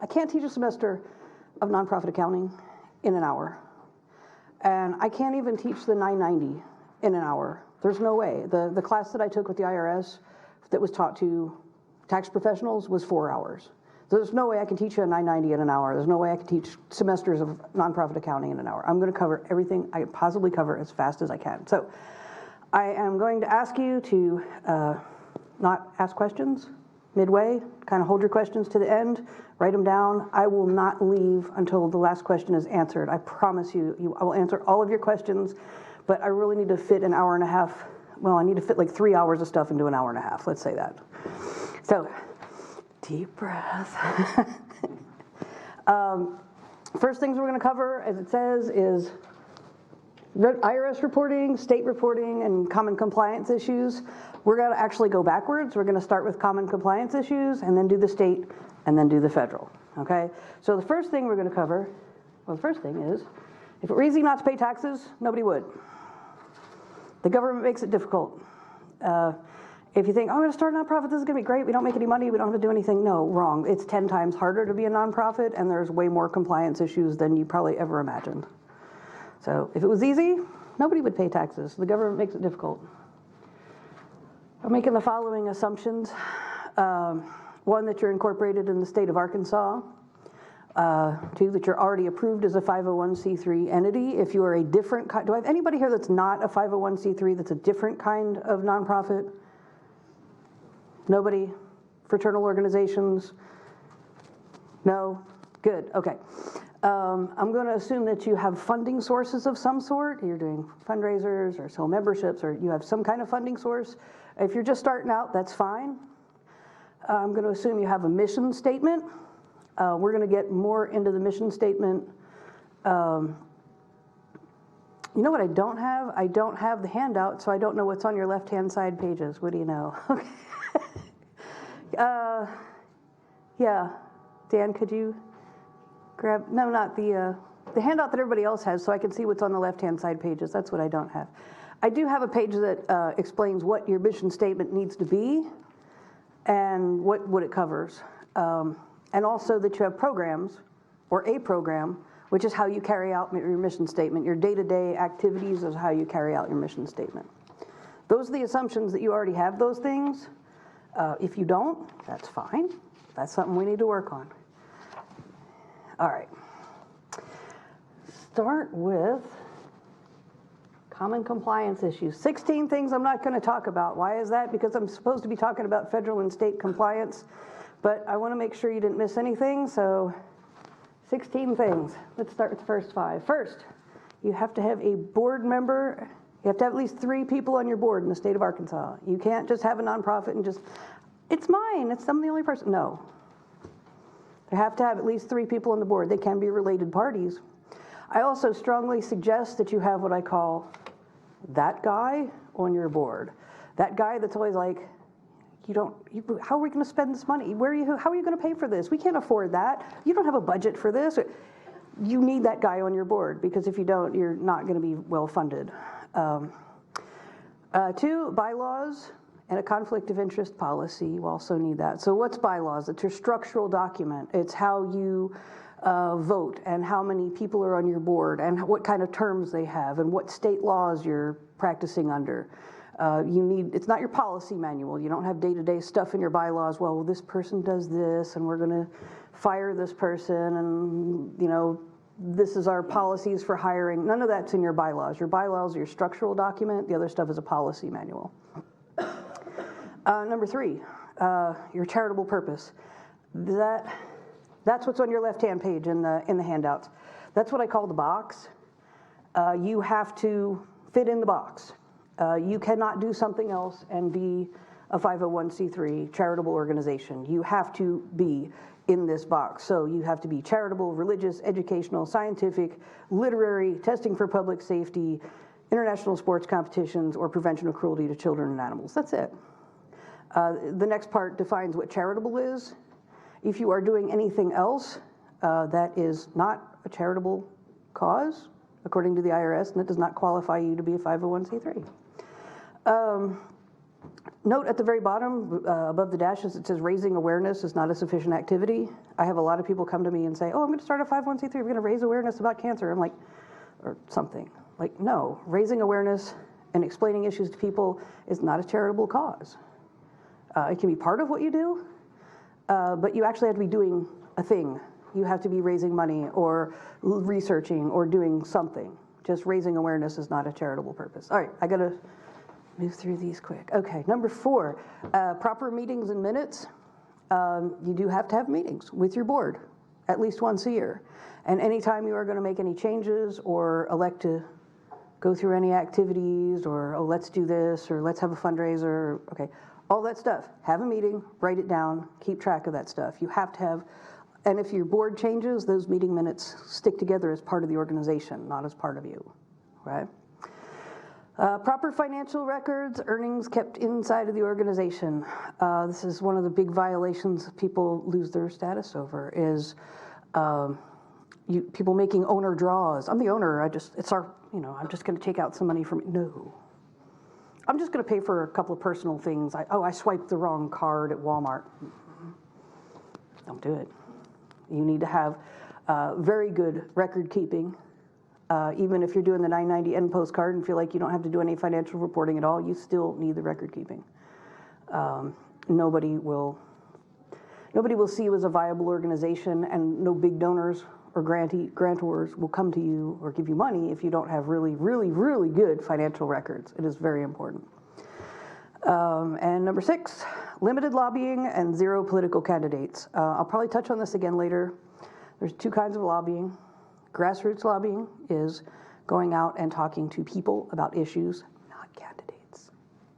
I can't teach a semester of nonprofit accounting in an hour. And I can't even teach the 990 in an hour. There's no way. The class that I took with the IRS that was taught to tax professionals was 4 hours. There's no way I can teach you a 990 in an hour. There's no way I can teach semesters of nonprofit accounting in an hour. I'm going to cover everything I can possibly cover as fast as I can. So I am going to ask you to not ask questions midway, kind of hold your questions to the end, write them down. I will not leave until the last question is answered. I promise you, I will answer all of your questions, but I really need to fit an hour and a half. Well, I need to fit like 3 hours of stuff into an hour and a half, let's say that. So, deep breath. First things we're going to cover, as it says, is IRS reporting, state reporting, and common compliance issues. We're going to actually go backwards. We're going to start with common compliance issues, and then do the state, and then do the federal. Okay? So the first thing we're going to cover, well, the first thing is, if it were easy not to pay taxes, nobody would. The government makes it difficult. If you think, oh, I'm going to start a nonprofit, this is going to be great, we don't make any money, we don't have to do anything. No, wrong. It's 10 times harder to be a nonprofit, and there's way more compliance issues than you probably ever imagined. So if it was easy, nobody would pay taxes. The government makes it difficult. I'm making the following assumptions. One, that you're incorporated in the state of Arkansas. Two, that you're already approved as a 501c3 entity. If you are a different kind, do I have anybody here that's not a 501c3 that's a different kind of nonprofit? Nobody? Fraternal organizations? No? Good, okay. I'm going to assume that you have funding sources of some sort. You're doing fundraisers or sole memberships, or you have some kind of funding source. If you're just starting out, that's fine. I'm going to assume you have a mission statement. We're going to get more into the mission statement. You know what I don't have? I don't have the handout, so I don't know what's on your left-hand side pages. What do you know? Okay. Yeah, Dan, could you grab, no, not the handout that everybody else has, so I can see what's on the left-hand side pages. That's what I don't have. I do have a page that explains what your mission statement needs to be and what it covers. And also that you have programs, or a program, which is how you carry out your mission statement. Your day-to-day activities is how you carry out your mission statement. Those are the assumptions that you already have those things. If you don't, that's fine. That's something we need to work on. All right. Start with common compliance issues. 16 things I'm not going to talk about. Why is that? Because I'm supposed to be talking about federal and state compliance, but I want to make sure you didn't miss anything, so 16 things. Let's start with the first 5. First, you have to have a board member. You have to have at least 3 people on your board in the state of Arkansas. You can't just have a nonprofit and just, it's mine, I'm the only person. No. You have to have at least 3 people on the board. They can be related parties. I also strongly suggest that you have what I call that guy on your board. That guy that's always like, how are we going to spend this money? How are you going to pay for this? We can't afford that. You don't have a budget for this. You need that guy on your board, because if you don't, you're not going to be well funded. 2, bylaws and a conflict of interest policy. You also need that. So what's bylaws? It's your structural document. It's how you vote, and how many people are on your board, and what kind of terms they have, and what state laws you're practicing under. It's not your policy manual. You don't have day-to-day stuff in your bylaws. Well, this person does this, and we're going to fire this person, and this is our policies for hiring. None of that's in your bylaws. Your bylaws are your structural document. The other stuff is a policy manual. Number 3, your charitable purpose. That's what's on your left-hand page in the handouts. That's what I call the box. You have to fit in the box. You cannot do something else and be a 501c3 charitable organization. You have to be in this box. So you have to be charitable, religious, educational, scientific, literary, testing for public safety, international sports competitions, or prevention of cruelty to children and animals. That's it. The next part defines what charitable is. If you are doing anything else that is not a charitable cause, according to the IRS, and it does not qualify you to be a 501c3. Note at the very bottom, above the dashes, it says raising awareness is not a sufficient activity. I have a lot of people come to me and say, oh, I'm going to start a 501c3, we're going to raise awareness about cancer. I'm like, or something. Like, no, raising awareness and explaining issues to people is not a charitable cause. It can be part of what you do, but you actually have to be doing a thing. You have to be raising money or researching or doing something. Just raising awareness is not a charitable purpose. All right, I got to move through these quick. Okay, number 4, proper meetings and minutes. You do have to have meetings with your board at least once a year. And anytime you are going to make any changes or elect to go through any activities or, oh, let's do this or let's have a fundraiser, okay, all that stuff. Have a meeting, write it down, keep track of that stuff. You have to have, and if your board changes, those meeting minutes stick together as part of the organization, not as part of you, right? Proper financial records, earnings kept inside of the organization. This is one of the big violations people lose their status over is people making owner draws. I'm the owner, I'm just going to take out some money from it. No. I'm just going to pay for a couple of personal things. I swiped the wrong card at Walmart. Don't do it. You need to have very good record keeping. Even if you're doing the 990 end postcard and feel like you don't have to do any financial reporting at all, you still need the record keeping. Nobody will see you as a viable organization, and no big donors or grantors will come to you or give you money if you don't have really, really, really good financial records. It is very important. And number 6, limited lobbying and 0 political candidates. I'll probably touch on this again later. There's 2 kinds of lobbying. Grassroots lobbying is going out and talking to people about issues, not candidates,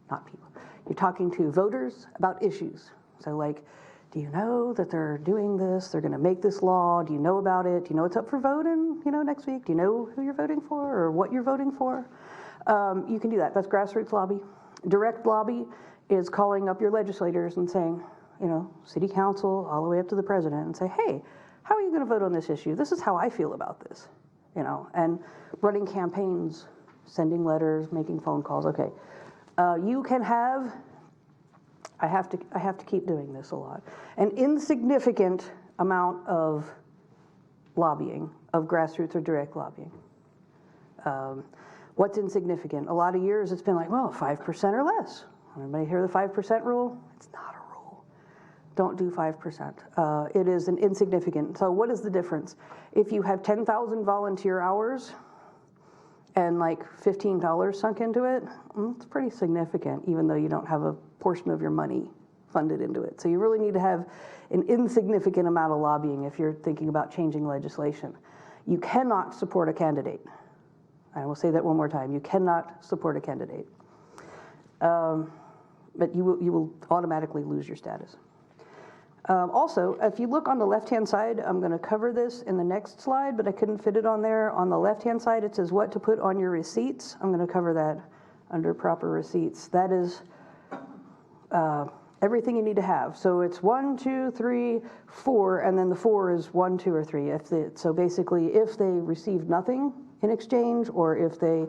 not people. You're talking to voters about issues. So like, do you know that they're doing this? They're going to make this law. Do you know about it? Do you know it's up for voting, next week? Do you know who you're voting for or what you're voting for? You can do that. That's grassroots lobby. Direct lobby is calling up your legislators and saying, city council all the way up to the president and say, hey, how are you going to vote on this issue? This is how I feel about this, and running campaigns, sending letters, making phone calls. Okay, you can have. I have to keep doing this a lot. An insignificant amount of lobbying, of grassroots or direct lobbying. What's insignificant? A lot of years it's been like, well, 5% or less. Anybody hear the 5% rule? It's not a rule. Don't do 5%. It is an insignificant. So what is the difference? If you have 10,000 volunteer hours and like $15 sunk into it, it's pretty significant, even though you don't have a portion of your money funded into it. So you really need to have an insignificant amount of lobbying if you're thinking about changing legislation. You cannot support a candidate. I will say that one more time. You cannot support a candidate. But you will automatically lose your status. Also, if you look on the left-hand side, I'm going to cover this in the next slide, but I couldn't fit it on there. On the left-hand side, it says what to put on your receipts. I'm going to cover that under proper receipts. That is everything you need to have. So it's 1, 2, 3, 4, and then the 4 is 1, 2, or 3. So basically, if they received nothing in exchange, or if they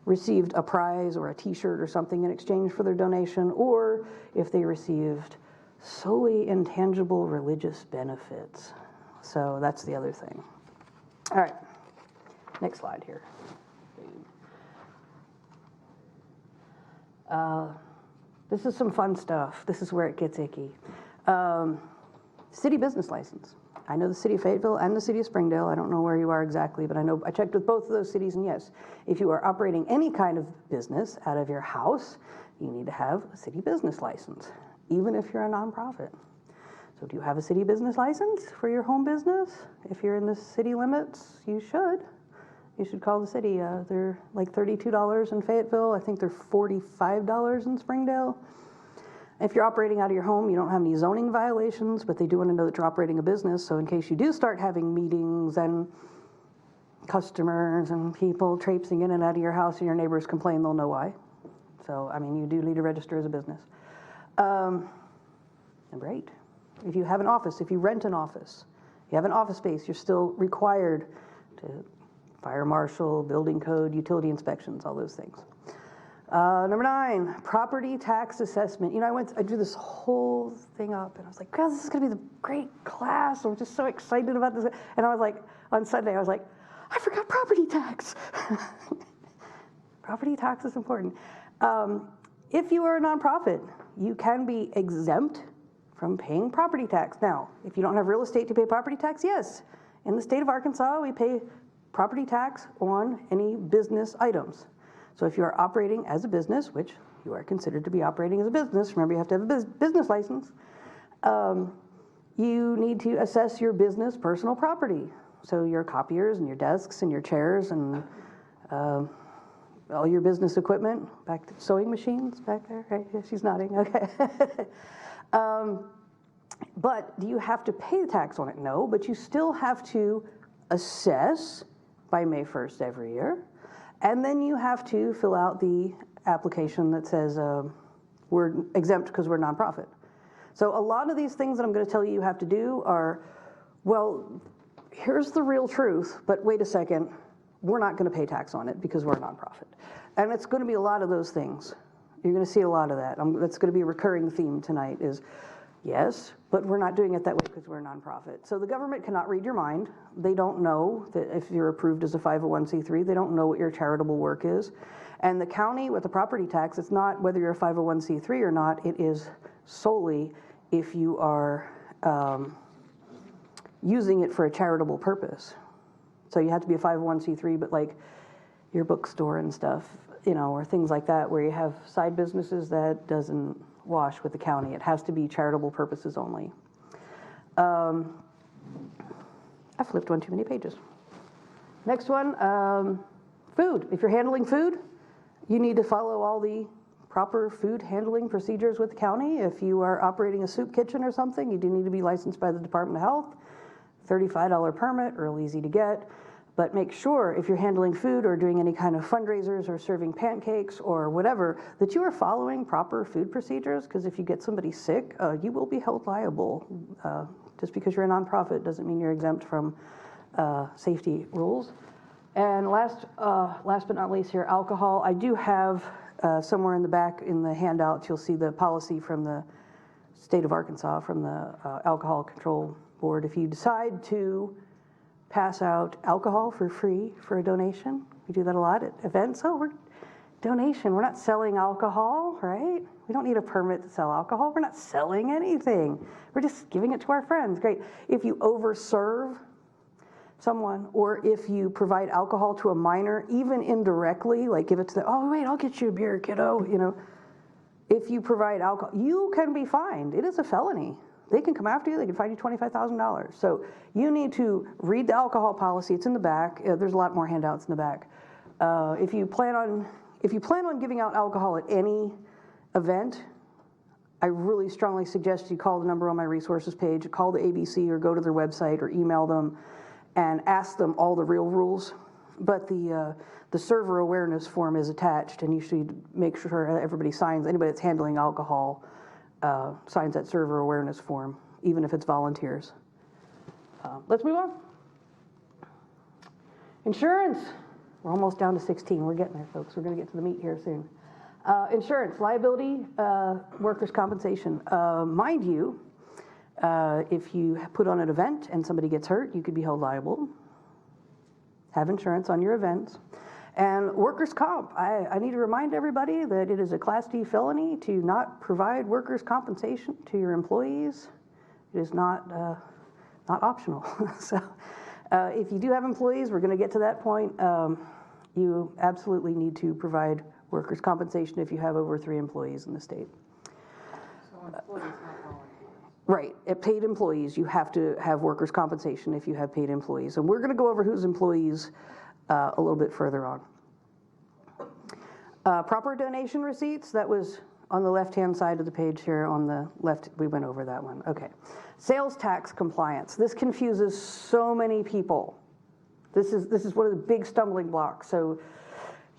received a prize or a t-shirt or something in exchange for their donation, or if they received solely intangible religious benefits. So that's the other thing. All right, next slide here. This is some fun stuff. This is where it gets icky. City business license. I know the city of Fayetteville and the city of Springdale. I don't know where you are exactly, but I know I checked with both of those cities, and yes, if you are operating any kind of business out of your house, you need to have a city business license, even if you're a nonprofit. So do you have a city business license for your home business? If you're in the city limits, you should. You should call the city. They're like $32 in Fayetteville. I think they're $45 in Springdale. If you're operating out of your home, you don't have any zoning violations, but they do want to know that you're operating a business. So in case you do start having meetings and customers and people traipsing in and out of your house and your neighbors complain, they'll know why. So, I mean, you do need to register as a business. Number 8, if you have an office, if you rent an office, you have an office space, you're still required to fire marshal, building code, utility inspections, all those things. Number 9, property tax assessment. You know, I drew this whole thing up, and I was like, God, this is going to be the great class. I'm just so excited about this. And I was like, on Sunday, I was like, I forgot property tax. Property tax is important. If you are a nonprofit, you can be exempt from paying property tax. Now, if you don't have real estate to pay property tax, yes. In the state of Arkansas, we pay property tax on any business items. So if you are operating as a business, which you are considered to be operating as a business, remember you have to have a business license, you need to assess your business personal property. So your copiers and your desks and your chairs and all your business equipment, back to sewing machines back there, right? Yeah, she's nodding, okay. But do you have to pay the tax on it? No, but you still have to assess by May 1st every year. And then you have to fill out the application that says we're exempt because we're a nonprofit. So a lot of these things that I'm going to tell you have to do are, well, here's the real truth, but wait a second, we're not going to pay tax on it because we're a nonprofit. And it's going to be a lot of those things. You're going to see a lot of that. That's going to be a recurring theme tonight is, yes, but we're not doing it that way because we're a nonprofit. So the government cannot read your mind. They don't know that if you're approved as a 501c3, they don't know what your charitable work is. And the county with the property tax, it's not whether you're a 501c3 or not, it is solely if you are using it for a charitable purpose. So you have to be a 501c3, but like your bookstore and stuff, you know, or things like that where you have side businesses, that doesn't wash with the county. It has to be charitable purposes only. I flipped one too many pages. Next one, food. If you're handling food, you need to follow all the proper food handling procedures with the county. If you are operating a soup kitchen or something, you do need to be licensed by the Department of Health. $35 permit, real easy to get. But make sure if you're handling food or doing any kind of fundraisers or serving pancakes or whatever, that you are following proper food procedures, because if you get somebody sick, you will be held liable. Just because you're a nonprofit doesn't mean you're exempt from safety rules. And last but not least here, alcohol. I do have somewhere in the back in the handouts, you'll see the policy from the state of Arkansas, from the Alcohol Control Board. If you decide to pass out alcohol for free for a donation, we do that a lot at events. Oh, we're donation. We're not selling alcohol, right? We don't need a permit to sell alcohol. We're not selling anything. We're just giving it to our friends. Great. If you overserve someone, or if you provide alcohol to a minor, even indirectly, like give it to them, oh, wait, I'll get you a beer, kiddo, you know. If you provide alcohol, you can be fined. It is a felony. They can come after you. They can fine you $25,000. So you need to read the alcohol policy. It's in the back. There's a lot more handouts in the back. If you plan on giving out alcohol at any event, I really strongly suggest you call the number on my resources page, call the ABC, or go to their website, or email them, and ask them all the real rules. But the server awareness form is attached, and you should make sure everybody signs. Anybody that's handling alcohol signs that server awareness form, even if it's volunteers. Let's move on. Insurance. We're almost down to 16. We're getting there, folks. We're going to get to the meat here soon. Insurance, liability, workers' compensation. Mind you, if you put on an event and somebody gets hurt, you could be held liable. Have insurance on your events. And workers' comp, I need to remind everybody that it is a Class D felony to not provide workers' compensation to your employees. It is not optional. So if you do have employees, we're going to get to that point. You absolutely need to provide workers' compensation if you have over 3 employees in the state. So employees, not volunteers. Right. At paid employees, you have to have workers' compensation if you have paid employees. And we're going to go over whose employees a little bit further on. Proper donation receipts, that was on the left-hand side of the page here on the left. We went over that one. Okay. Sales tax compliance. This confuses so many people. This is one of the big stumbling blocks. So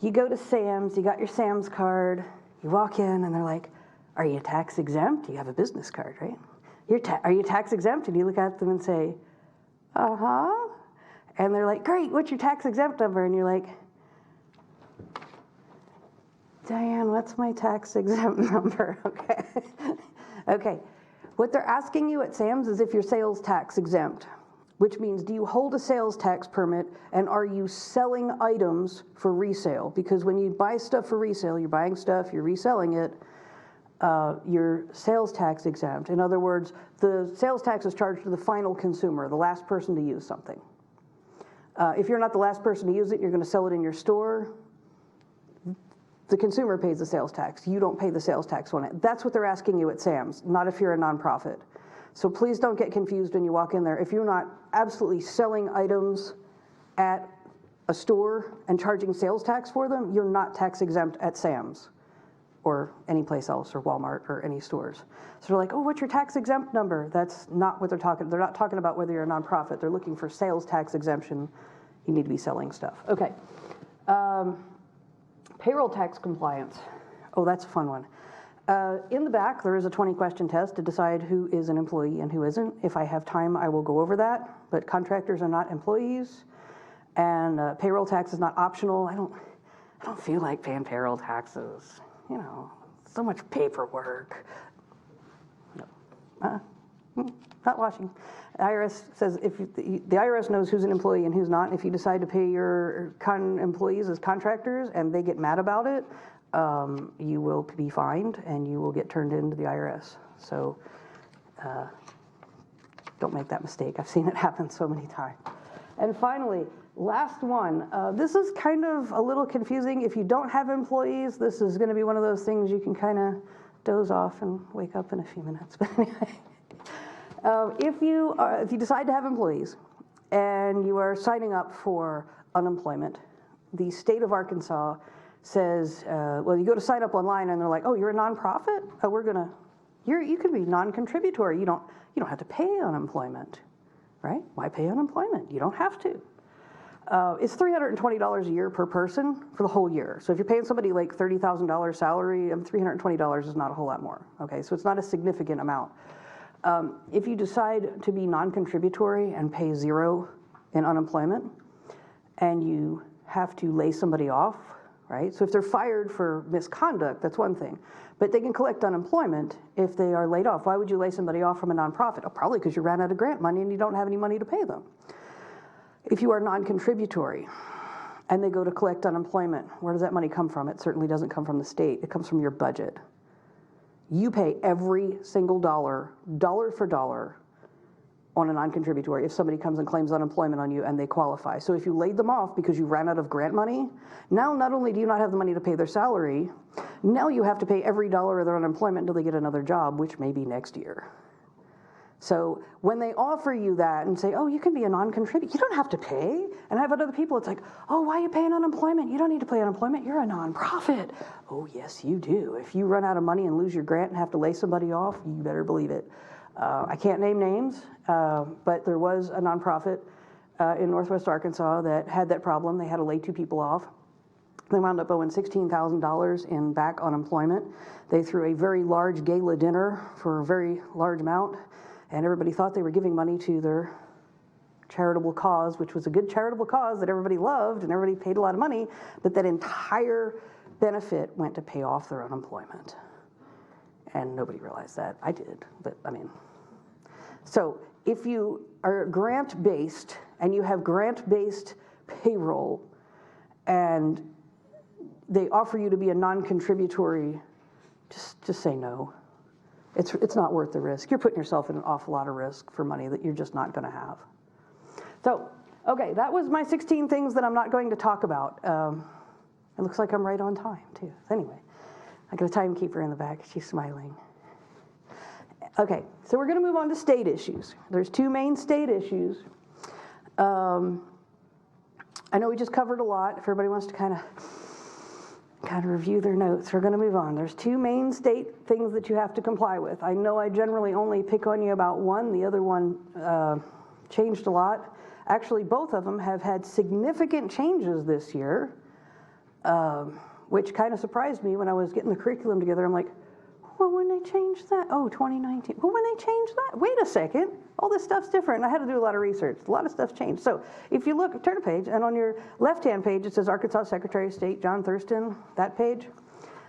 you go to Sam's, you got your Sam's card, you walk in and they're like, are you tax exempt? You have a business card, right? Are you tax exempt? And you look at them and say, uh-huh. And they're like, great, what's your tax exempt number? And you're like, Diane, what's my tax exempt number? Okay. Okay. What they're asking you at Sam's is if you're sales tax exempt, which means do you hold a sales tax permit and are you selling items for resale? Because when you buy stuff for resale, you're buying stuff, you're reselling it, you're sales tax exempt. In other words, the sales tax is charged to the final consumer, the last person to use something. If you're not the last person to use it, you're going to sell it in your store. The consumer pays the sales tax. You don't pay the sales tax on it. That's what they're asking you at Sam's, not if you're a nonprofit. So please don't get confused when you walk in there. If you're not absolutely selling items at a store and charging sales tax for them, you're not tax exempt at Sam's or any place else or Walmart or any stores. So they're like, oh, what's your tax exempt number? That's not what they're talking. They're not talking about whether you're a nonprofit. They're looking for sales tax exemption. You need to be selling stuff. Okay. Payroll tax compliance. Oh, that's a fun one. In the back, there is a 20-question test to decide who is an employee and who isn't. If I have time, I will go over that. But contractors are not employees, and payroll tax is not optional. I don't feel like paying payroll taxes. You know, so much paperwork. No, not watching. The IRS says if the IRS knows who's an employee and who's not. If you decide to pay your employees as contractors and they get mad about it, you will be fined and you will get turned into the IRS. So don't make that mistake. I've seen it happen so many times. And finally, last one. This is kind of a little confusing. If you don't have employees, this is going to be one of those things you can kind of doze off and wake up in a few minutes. But anyway. If you decide to have employees and you are signing up for unemployment, the state of Arkansas says, well, you go to sign up online and they're like, oh, you're a nonprofit? Oh, you can be non-contributory. You don't have to pay unemployment, right? Why pay unemployment? You don't have to. It's $320 a year per person for the whole year. So if you're paying somebody like $30,000 salary, $320 is not a whole lot more. Okay, so it's not a significant amount. If you decide to be non-contributory and pay zero in unemployment, and you have to lay somebody off, right? So if they're fired for misconduct, that's one thing. But they can collect unemployment if they are laid off. Why would you lay somebody off from a nonprofit? Oh, probably because you ran out of grant money and you don't have any money to pay them. If you are non-contributory and they go to collect unemployment, where does that money come from? It certainly doesn't come from the state. It comes from your budget. You pay every single dollar for dollar, on a non-contributory if somebody comes and claims unemployment on you and they qualify. So if you laid them off because you ran out of grant money, now not only do you not have the money to pay their salary, now you have to pay every dollar of their unemployment until they get another job, which may be next year. So when they offer you that and say, oh, you can be a non-contributor, you don't have to pay. And I have other people, it's like, oh, why are you paying unemployment? You don't need to pay unemployment. You're a nonprofit. Oh, yes, you do. If you run out of money and lose your grant and have to lay somebody off, you better believe it. I can't name names, but there was a nonprofit in Northwest Arkansas that had that problem. They had to lay 2 people off. They wound up owing $16,000 in back unemployment. They threw a very large gala dinner for a very large amount, and everybody thought they were giving money to their charitable cause, which was a good charitable cause that everybody loved and everybody paid a lot of money, but that entire benefit went to pay off their unemployment. And nobody realized that. I did, but I mean. So if you are grant-based and you have grant-based payroll and they offer you to be a non-contributory, just say no. It's not worth the risk. You're putting yourself in an awful lot of risk for money that you're just not going to have. So, okay, that was my 16 things that I'm not going to talk about. It looks like I'm right on time, too. Anyway, I got a timekeeper in the back. She's smiling. Okay, so we're going to move on to state issues. There's 2 main state issues. I know we just covered a lot. If everybody wants to kind of review their notes, we're going to move on. There's 2 main state things that you have to comply with. I know I generally only pick on you about one. The other one changed a lot. Actually, both of them have had significant changes this year, which kind of surprised me when I was getting the curriculum together. I'm like, well, when they changed that? Oh, 2019. Well, when they changed that? Wait a second. All this stuff's different. I had to do a lot of research. A lot of stuff's changed. So if you look, turn a page, and on your left-hand page, it says Arkansas Secretary of State John Thurston, that page.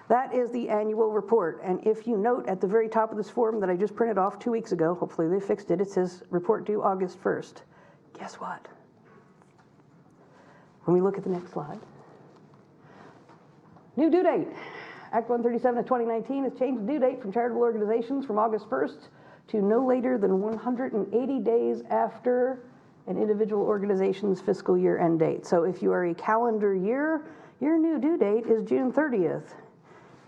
That is the annual report. And if you note at the very top of this form that I just printed off 2 weeks ago, hopefully they fixed it, it says report due August 1st. Guess what? When we look at the next slide, new due date. Act 137 of 2019 has changed the due date from charitable organizations from August 1st to no later than 180 days after an individual organization's fiscal year end date. So if you are a calendar year, your new due date is June 30th.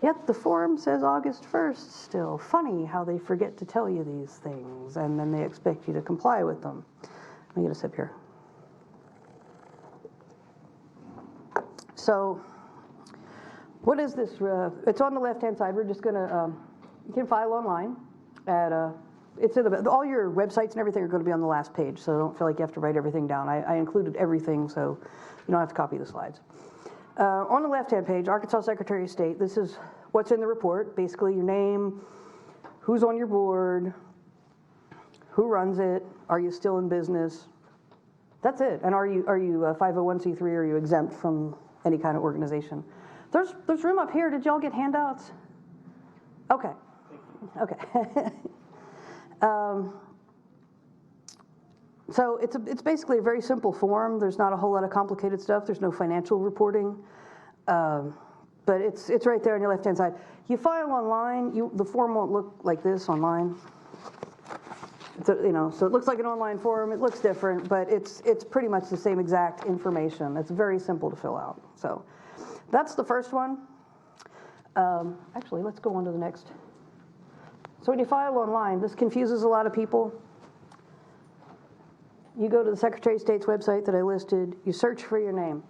Yet the form says August 1st still. Funny how they forget to tell you these things and then they expect you to comply with them. Let me get a sip here. So what is this? It's on the left-hand side. We're just going to, you can file online at, it's in all your websites and everything are going to be on the last page, so don't feel like you have to write everything down. I included everything, so you don't have to copy the slides. On the left-hand page, Arkansas Secretary of State, this is what's in the report. Basically your name, who's on your board, who runs it, are you still in business? That's it. And are you a 501c3, are you exempt from any kind of organization? There's room up here. Did y'all get handouts? Okay. Okay. So it's basically a very simple form. There's not a whole lot of complicated stuff. There's no financial reporting, but it's right there on your left-hand side. You file online. The form won't look like this online. So it looks like an online form. It looks different, but it's pretty much the same exact information. It's very simple to fill out. So that's the first one. Actually, let's go on to the next. So when you file online, this confuses a lot of people. You go to the Secretary of State's website that I listed. You search for your name.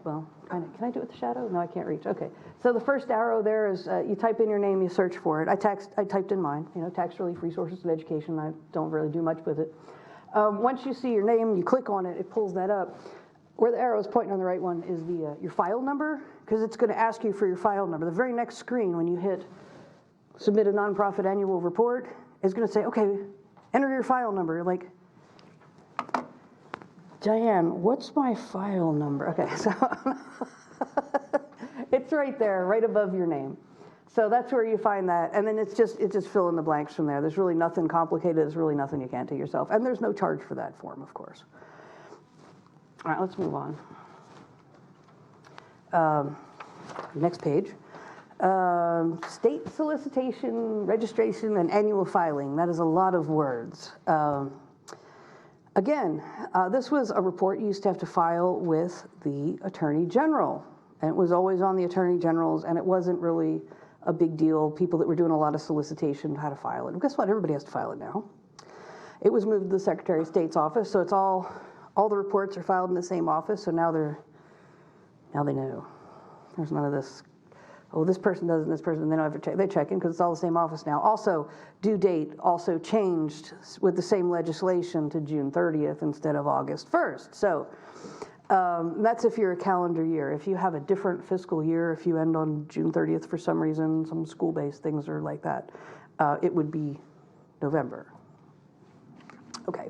Well, kind of. Can I do it with the shadow? No, I can't reach. Okay. So the first arrow there is you type in your name, you search for it. I typed in mine. Tax relief, resources, and education. I don't really do much with it. Once you see your name, you click on it. It pulls that up. Where the arrow is pointing on the right one is your file number, because it's going to ask you for your file number. The very next screen, when you hit submit a nonprofit annual report, is going to say, okay, enter your file number. You're like, Diane, what's my file number? Okay, so it's right there, right above your name. So that's where you find that, and then it's just fill in the blanks from there. There's really nothing complicated. There's really nothing you can't do yourself, and there's no charge for that form, of course. All right, let's move on. Next page. State solicitation, registration, and annual filing. That is a lot of words. Again, this was a report you used to have to file with the Attorney General. And it was always on the Attorney General's, and it wasn't really a big deal. People that were doing a lot of solicitation had to file it. And guess what? Everybody has to file it now. It was moved to the Secretary of State's office, so it's all the reports are filed in the same office, so now they know. There's none of this, oh, this person does and this person, they don't have to check. They check in because it's all the same office now. Also, due date also changed with the same legislation to June 30th instead of August 1st. So that's if you're a calendar year. If you have a different fiscal year, if you end on June 30th for some reason, some school-based things are like that, it would be November. Okay.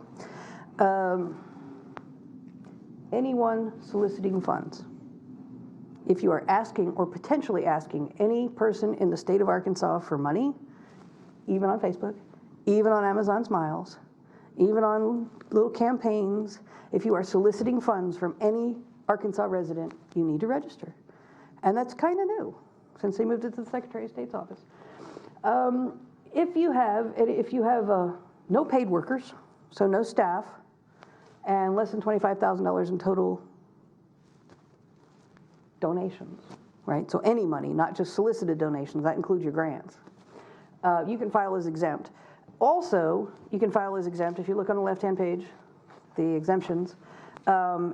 Anyone soliciting funds. If you are asking or potentially asking any person in the state of Arkansas for money, even on Facebook, even on Amazon Smiles, even on little campaigns, if you are soliciting funds from any Arkansas resident, you need to register. And that's kind of new since they moved it to the Secretary of State's office. If you have no paid workers, so no staff, and less than $25,000 in total donations, right? So any money, not just solicited donations, that includes your grants. You can file as exempt. Also, you can file as exempt, if you look on the left-hand page, the exemptions,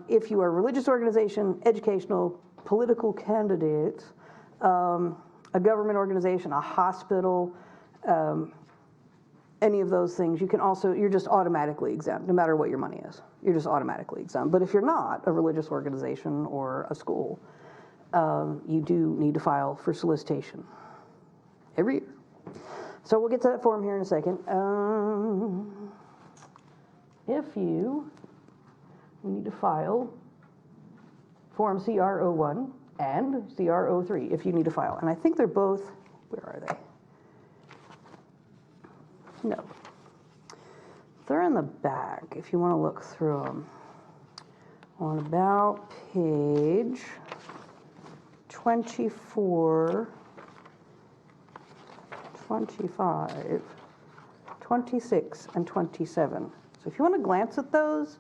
if you are a religious organization, educational, political candidate, a government organization, a hospital, any of those things, you're just automatically exempt, no matter what your money is. You're just automatically exempt. But if you're not a religious organization or a school, you do need to file for solicitation every year. So we'll get to that form here in a second. We need to file Form CRO1 and CRO3 if you need to file. And I think they're both, where are they? No. They're in the back if you want to look through them. On about page 24, 25, 26, and 27. So if you want to glance at those,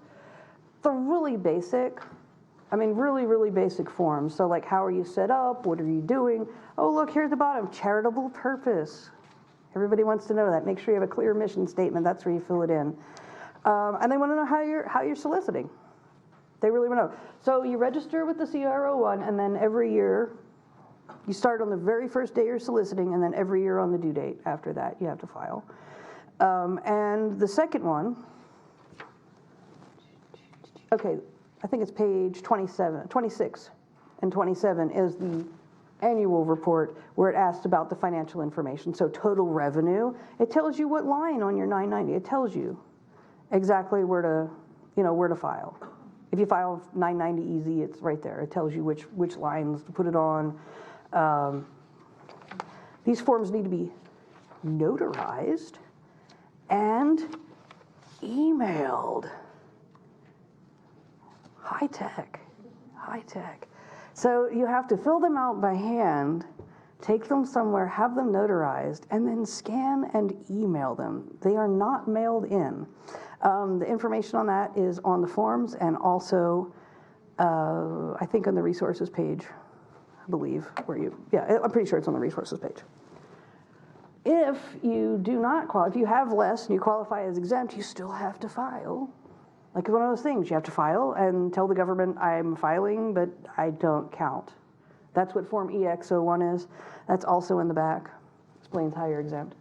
they're really basic. I mean, really, really basic forms. So like, how are you set up? What are you doing? Oh, look, here at the bottom, charitable purpose. Everybody wants to know that. Make sure you have a clear mission statement. That's where you fill it in. And they want to know how you're soliciting. They really want to know. So you register with the CRO1, and then every year, you start on the very first day you're soliciting, and then every year on the due date after that, you have to file. And the second one, okay, I think it's page 26 and 27 is the annual report where it asks about the financial information. So total revenue, it tells you what line on your 990. It tells you exactly where to file. If you file 990 easy, it's right there. It tells you which lines to put it on. These forms need to be notarized and emailed. High tech. So you have to fill them out by hand, take them somewhere, have them notarized, and then scan and email them. They are not mailed in. The information on that is on the forms and also, I think on the resources page, I believe, I'm pretty sure it's on the resources page. If you do not qualify, if you have less and you qualify as exempt, you still have to file. Like one of those things, you have to file and tell the government I'm filing, but I don't count. That's what Form EX01 is. That's also in the back. Explains how you're exempt.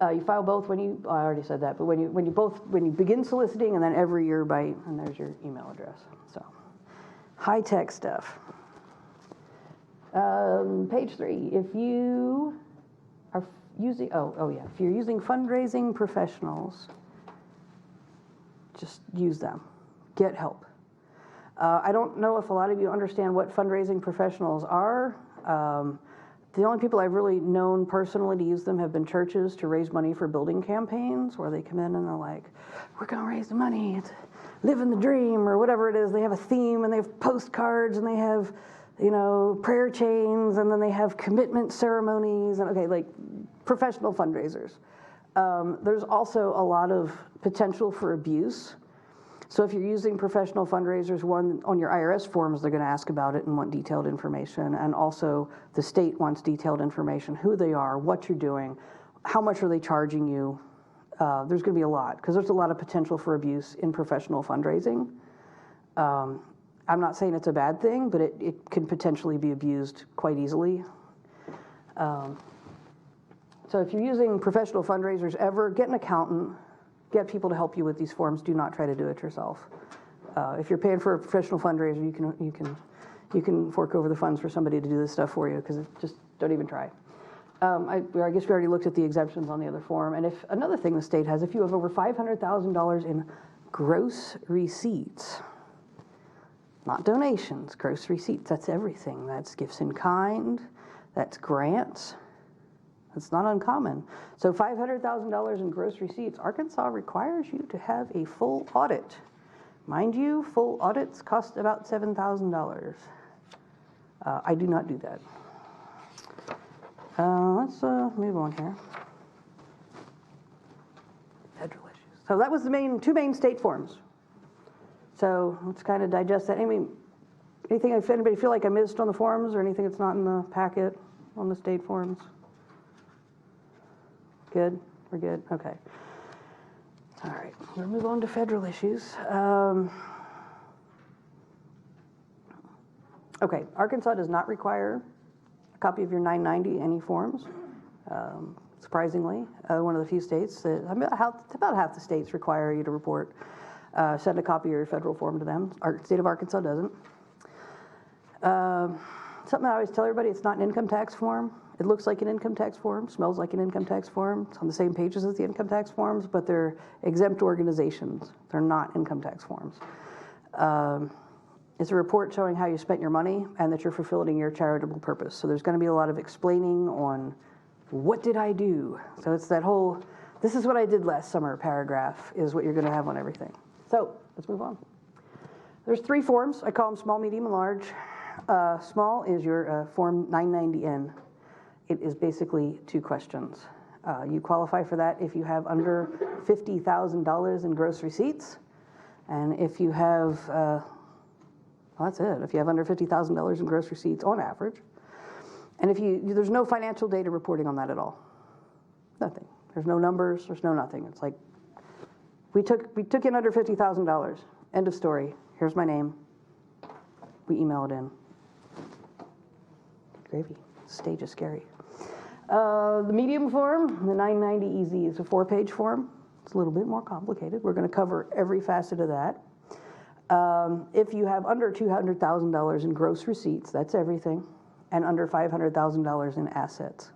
You file both when you, I already said that, but when you begin soliciting and then every year and there's your email address. So, high tech stuff. Page 3, if you are using, if you're using fundraising professionals, just use them. Get help. I don't know if a lot of you understand what fundraising professionals are. The only people I've really known personally to use them have been churches to raise money for building campaigns, where they come in and they're like, we're going to raise the money, it's living the dream, or whatever it is. They have a theme, and they have postcards, and they have, prayer chains, and then they have commitment ceremonies, and like professional fundraisers. There's also a lot of potential for abuse. So if you're using professional fundraisers, one, on your IRS forms, they're going to ask about it and want detailed information. And also the state wants detailed information, who they are, what you're doing, how much are they charging you. There's going to be a lot, because there's a lot of potential for abuse in professional fundraising. I'm not saying it's a bad thing, but it can potentially be abused quite easily. So if you're using professional fundraisers ever, get an accountant, get people to help you with these forms. Do not try to do it yourself. If you're paying for a professional fundraiser, you can fork over the funds for somebody to do this stuff for you, because just don't even try. I guess we already looked at the exemptions on the other form. And if another thing the state has, if you have over $500,000 in gross receipts, not donations, gross receipts, that's everything. That's gifts in kind, that's grants. It's not uncommon. So $500,000 in gross receipts, Arkansas requires you to have a full audit. Mind you, full audits cost about $7,000. I do not do that. Let's move on here. Federal issues. So that was the two main state forms. So let's kind of digest that. Anything, if anybody feel like I missed on the forms, or anything that's not in the packet on the state forms? Good? We're good? Okay. All right. We'll move on to federal issues. Okay. Arkansas does not require a copy of your 990 any forms. Surprisingly, one of the few states about half the states require you to report, send a copy of your federal form to them. Our state of Arkansas doesn't. Something I always tell everybody, it's not an income tax form. It looks like an income tax form, smells like an income tax form. It's on the same pages as the income tax forms, but they're exempt organizations. They're not income tax forms. It's a report showing how you spent your money and that you're fulfilling your charitable purpose. So there's going to be a lot of explaining on what did I do. So it's that whole, this is what I did last summer paragraph is what you're going to have on everything. So let's move on. There's 3 forms. I call them small, medium, and large. Small is your Form 990N. It is basically 2 questions. You qualify for that if you have under $50,000 in gross receipts. And if you have, well, that's it, if you have under $50,000 in gross receipts on average. And if there's no financial data reporting on that at all. Nothing. There's no numbers, there's no nothing. It's like, we took in under $50,000. End of story. Here's my name. We email it in. Gravy. Stage is scary. The medium form, the 990EZ, is a 4-page form. It's a little bit more complicated. We're going to cover every facet of that. If you have under $200,000 in gross receipts, that's everything, and under $500,000 in assets.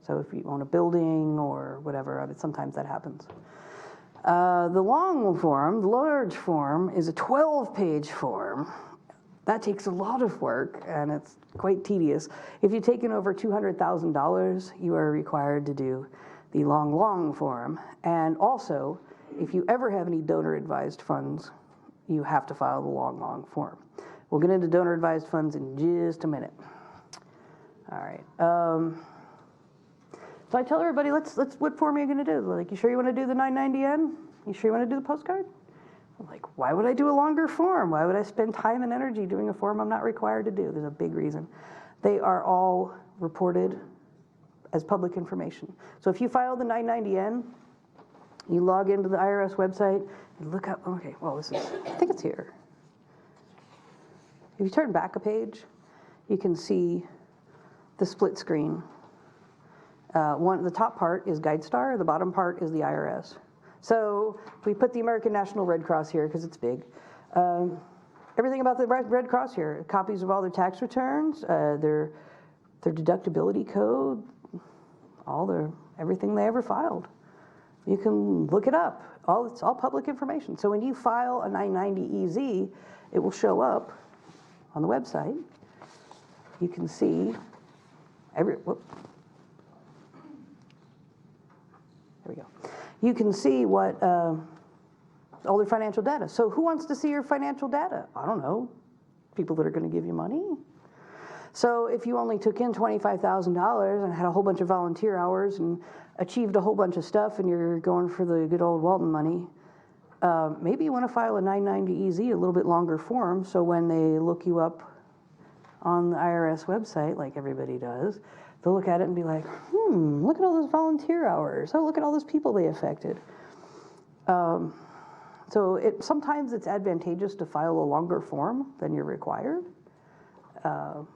So if you own a building or whatever, I mean, sometimes that happens. The long form, the large form, is a 12-page form. That takes a lot of work, and it's quite tedious. If you take in over $200,000, you are required to do the long form. And also, if you ever have any donor-advised funds, you have to file the long form. We'll get into donor-advised funds in just a minute. All right. So I tell everybody, what form are you going to do? Like, you sure you want to do the 990N? You sure you want to do the postcard? I'm like, why would I do a longer form? Why would I spend time and energy doing a form I'm not required to do? There's a big reason. They are all reported as public information. So if you file the 990N, you log into the IRS website, you look up, okay, well, this is, I think it's here. If you turn back a page, you can see the split screen. The top part is GuideStar, the bottom part is the IRS. So we put the American National Red Cross here because it's big. Everything about the Red Cross here, copies of all their tax returns, their deductibility code, everything they ever filed. You can look it up. It's all public information. So when you file a 990EZ, it will show up on the website. You can see there we go. You can see what all their financial data. So who wants to see your financial data? I don't know. People that are going to give you money. So if you only took in $25,000 and had a whole bunch of volunteer hours and achieved a whole bunch of stuff and you're going for the good old Walton money, maybe you want to file a 990EZ, a little bit longer form, so when they look you up on the IRS website, like everybody does, they'll look at it and be like, look at all those volunteer hours. Oh, look at all those people they affected. So sometimes it's advantageous to file a longer form than you're required.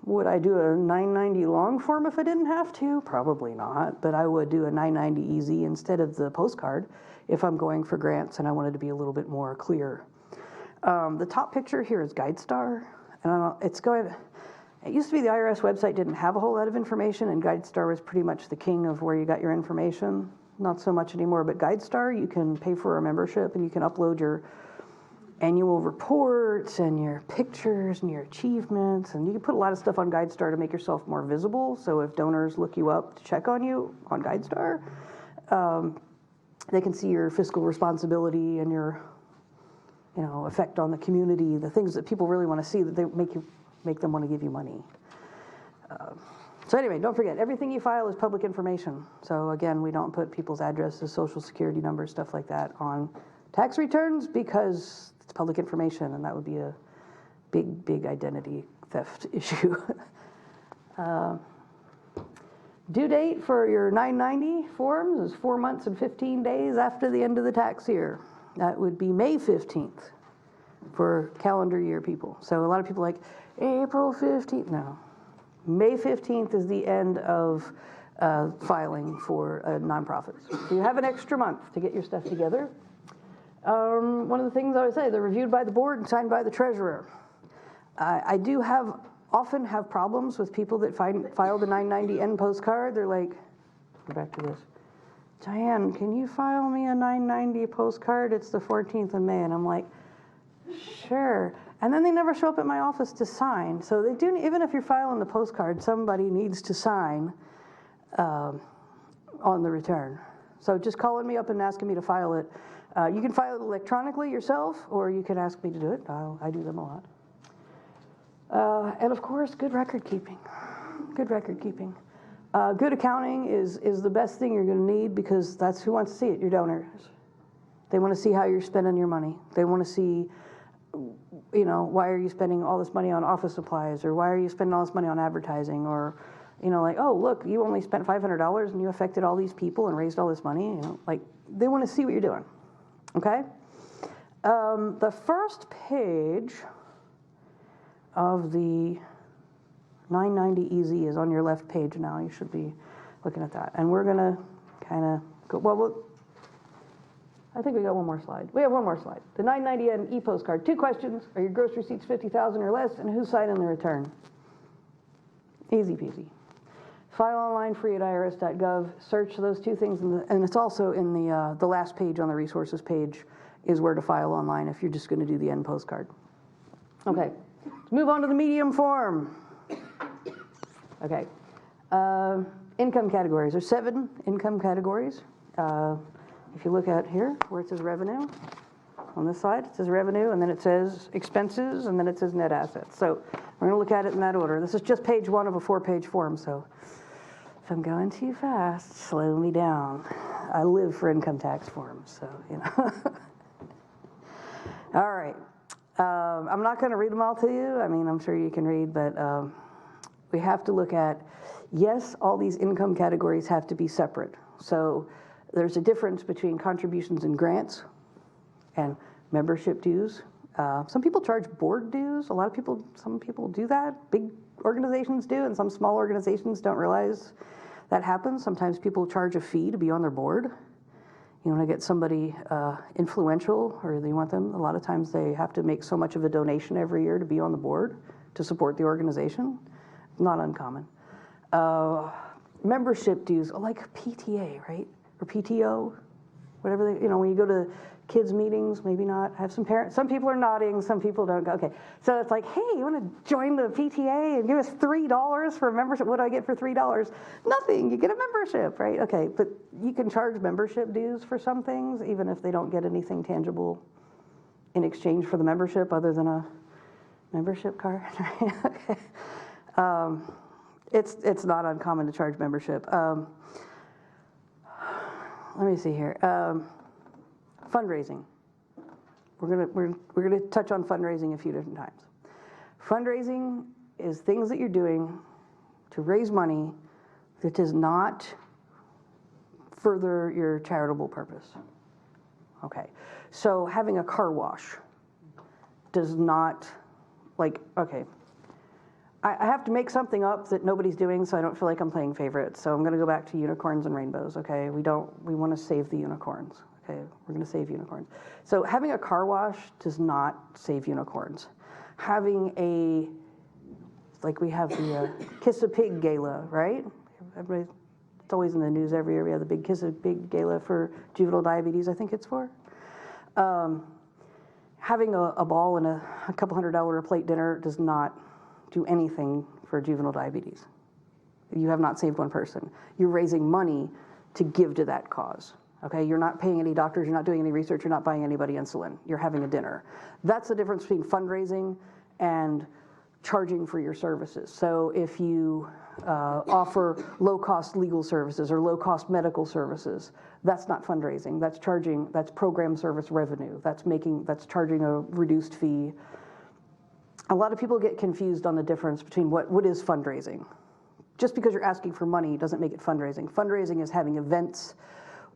Would I do a 990 long form if I didn't have to? Probably not, but I would do a 990EZ instead of the postcard if I'm going for grants and I wanted to be a little bit more clear. The top picture here is GuideStar, and it used to be the IRS website didn't have a whole lot of information, and GuideStar was pretty much the king of where you got your information. Not so much anymore, but GuideStar, you can pay for a membership and you can upload your annual reports and your pictures and your achievements, and you can put a lot of stuff on GuideStar to make yourself more visible. So if donors look you up to check on you on GuideStar, they can see your fiscal responsibility and your effect on the community, the things that people really want to see that they make them want to give you money. So anyway, don't forget, everything you file is public information. So again, we don't put people's addresses, social security numbers, stuff like that on tax returns because it's public information, and that would be a big identity theft issue. Due date for your 990 forms is 4 months and 15 days after the end of the tax year. That would be May 15th for calendar year people. So a lot of people are like, April 15th, no. May 15th is the end of filing for nonprofits. So you have an extra month to get your stuff together. One of the things I always say, they're reviewed by the board and signed by the treasurer. I do often have problems with people that file the 990N postcard. They're like, go back to this. Diane, can you file me a 990 postcard? It's the 14th of May. And I'm like, Sure. And then they never show up at my office to sign. So they do, even if you're filing the postcard, somebody needs to sign on the return. So just calling me up and asking me to file it. You can file it electronically yourself, or you can ask me to do it. I do them a lot. And of course, good record keeping. Good record keeping. Good accounting is the best thing you're going to need, because that's who wants to see it, your donors. They want to see how you're spending your money. They want to see, why are you spending all this money on office supplies, or why are you spending all this money on advertising, or, like, oh, look, you only spent $500 and you affected all these people and raised all this money. Like, they want to see what you're doing. Okay? The first page of the 990 Easy is on your left page now. You should be looking at that. And we're going to kind of go, I think we got one more slide. We have one more slide. The 990N e-postcard. 2 questions. Are your gross receipts $50,000 or less? And who's signing the return? Easy peasy. File online, free at irs.gov. Search those 2 things. And it's also in the last page on the resources page is where to file online if you're just going to do the end postcard. Okay. Let's move on to the medium form. Okay. Income categories. There's 7 income categories. If you look at here, where it says revenue, on this side, it says revenue, and then it says expenses, and then it says net assets. So we're going to look at it in that order. This is just page 1 of a 4-page form, so if I'm going too fast, slow me down. I live for income tax forms, so, All right. I'm not going to read them all to you. I mean, I'm sure you can read, but we have to look at, yes, all these income categories have to be separate. So there's a difference between contributions and grants and membership dues. Some people charge board dues. Some people do that. Big organizations do, and some small organizations don't realize that happens. Sometimes people charge a fee to be on their board. You want to get somebody influential, or they want them, a lot of times they have to make so much of a donation every year to be on the board to support the organization. Not uncommon. Membership dues, like PTA, right? Or PTO, whatever they, when you go to kids meetings, maybe not, have some parents, some people are nodding, some people don't go, okay. So it's like, hey, you want to join the PTA and give us $3 for a membership? What do I get for $3? Nothing, you get a membership, right? Okay, but you can charge membership dues for some things, even if they don't get anything tangible in exchange for the membership other than a membership card, right? Okay. It's not uncommon to charge membership. Let me see here. Fundraising. We're gonna touch on fundraising a few different times. Fundraising is things that you're doing to raise money that does not further your charitable purpose. Okay. So having a car wash does not, okay. I have to make something up that nobody's doing, so I don't feel like I'm playing favorites. So I'm going to go back to unicorns and rainbows, okay? We want to save the unicorns, okay? We're going to save unicorns. So having a car wash does not save unicorns. Having we have the Kiss a Pig Gala, right? It's always in the news every year. We have the big Kiss a Pig Gala for juvenile diabetes, I think it's for. Having a ball and a couple $100 a plate dinner does not do anything for juvenile diabetes. You have not saved one person. You're raising money to give to that cause. Okay, you're not paying any doctors, you're not doing any research, you're not buying anybody insulin. You're having a dinner. That's the difference between fundraising and charging for your services. So if you offer low-cost legal services or low-cost medical services, that's not fundraising. That's program service revenue. That's charging a reduced fee. A lot of people get confused on the difference between what is fundraising. Just because you're asking for money doesn't make it fundraising. Fundraising is having events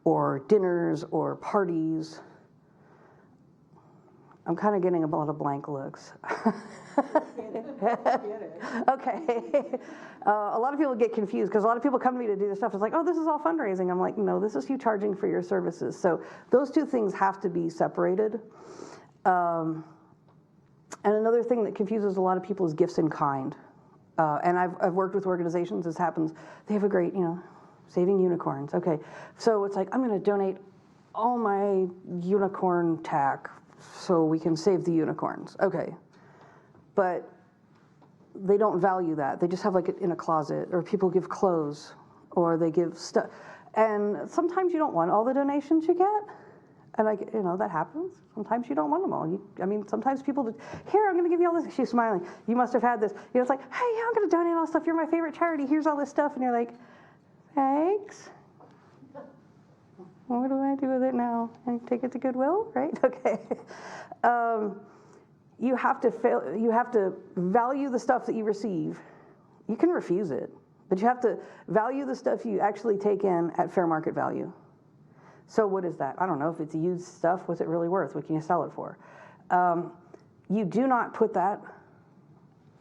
or dinners or parties. I'm kind of getting a lot of blank looks. Okay. A lot of people get confused because a lot of people come to me to do this stuff. It's like, oh, this is all fundraising. I'm like, no, this is you charging for your services. So those 2 things have to be separated. And another thing that confuses a lot of people is gifts in kind. And I've worked with organizations, this happens, they have a great, saving unicorns. Okay, so it's like, I'm going to donate all my unicorn tack so we can save the unicorns. Okay. But they don't value that. They just have like it in a closet, or people give clothes, or they give stuff. And sometimes you don't want all the donations you get. And that happens. Sometimes you don't want them all. Sometimes people, here, I'm going to give you all this. She's smiling. You must have had this. It's like, hey, yeah, I'm going to donate all this stuff. You're my favorite charity. Here's all this stuff. And you're like, thanks. What do I do with it now? I take it to Goodwill, right? Okay. You have to value the stuff that you receive. You can refuse it, but you have to value the stuff you actually take in at fair market value. So what is that? I don't know. If it's used stuff, what's it really worth? What can you sell it for? You do not put that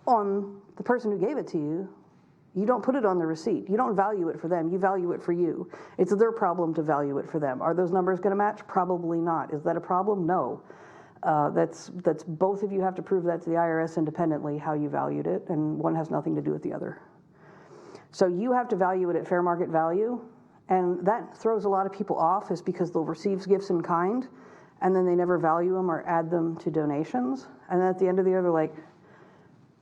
on the person who gave it to you. You don't put it on the receipt. You don't value it for them. You value it for you. It's their problem to value it for them. Are those numbers going to match? Probably not. Is that a problem? No. That's both of you have to prove that to the IRS independently, how you valued it, and one has nothing to do with the other. So you have to value it at fair market value, and that throws a lot of people off, is because they'll receive gifts in kind, and then they never value them or add them to donations, and then at the end of the year they're like,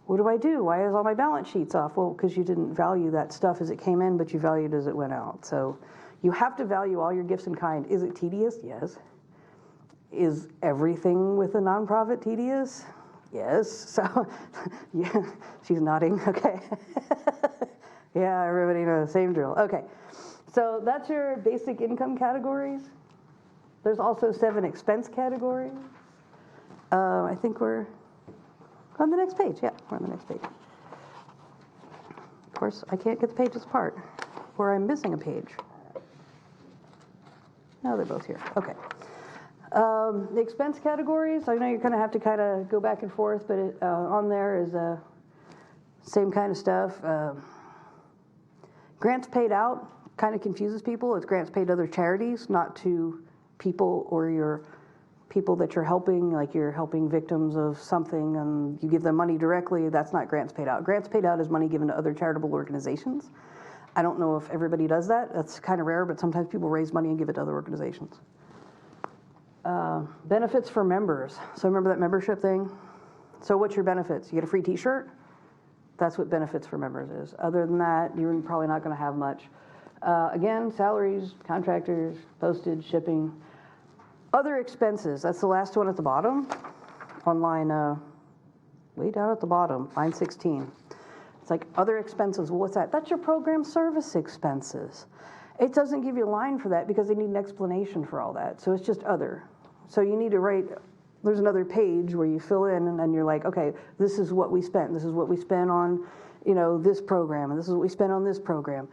what do I do? Why is all my balance sheets off? Well, because you didn't value that stuff as it came in, but you valued as it went out. So you have to value all your gifts in kind. Is it tedious? Yes. Is everything with a nonprofit tedious? Yes. So, yeah, she's nodding. Okay. Yeah, everybody knows, same drill. Okay. So that's your basic income categories. There's also 7 expense categories. I think we're on the next page. Yeah, we're on the next page. Of course, I can't get the pages apart, or I'm missing a page. No, they're both here. Okay. The expense categories, I know you're going to have to kind of go back and forth, but on there is same kind of stuff. Grants paid out kind of confuses people. It's grants paid to other charities, not to people or your people that you're helping, like you're helping victims of something and you give them money directly. That's not grants paid out. Grants paid out is money given to other charitable organizations. I don't know if everybody does that. That's kind of rare, but sometimes people raise money and give it to other organizations. Benefits for members. So remember that membership thing? So what's your benefits? You get a free t-shirt? That's what benefits for members is. Other than that, you're probably not going to have much. Again, salaries, contractors, postage, shipping. Other expenses, that's the last one at the bottom. On line, way down at the bottom, line 16. It's like other expenses. Well, what's that? That's your program service expenses. It doesn't give you a line for that because they need an explanation for all that. So it's just other. So you need to write, there's another page where you fill in and then you're like, okay, this is what we spent. This is what we spent on, this program, and this is what we spent on this program.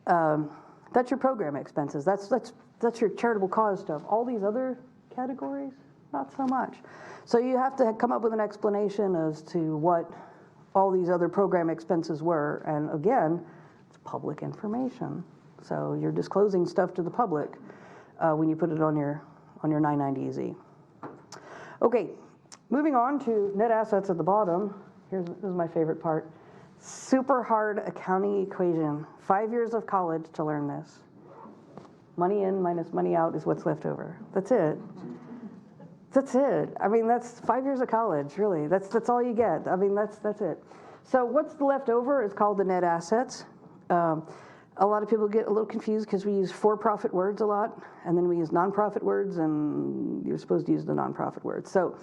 That's your program expenses. That's your charitable cause stuff. All these other categories, not so much. So you have to come up with an explanation as to what all these other program expenses were. And again, it's public information. So you're disclosing stuff to the public when you put it on your 990EZ. Okay, moving on to net assets at the bottom. This is my favorite part. Super hard accounting equation. 5 years of college to learn this. Money in minus money out is what's left over. That's it. That's it. That's 5 years of college, really. That's all you get. That's it. So what's left over is called the net assets. A lot of people get a little confused because we use for-profit words a lot, and then we use nonprofit words, and you're supposed to use the nonprofit words. So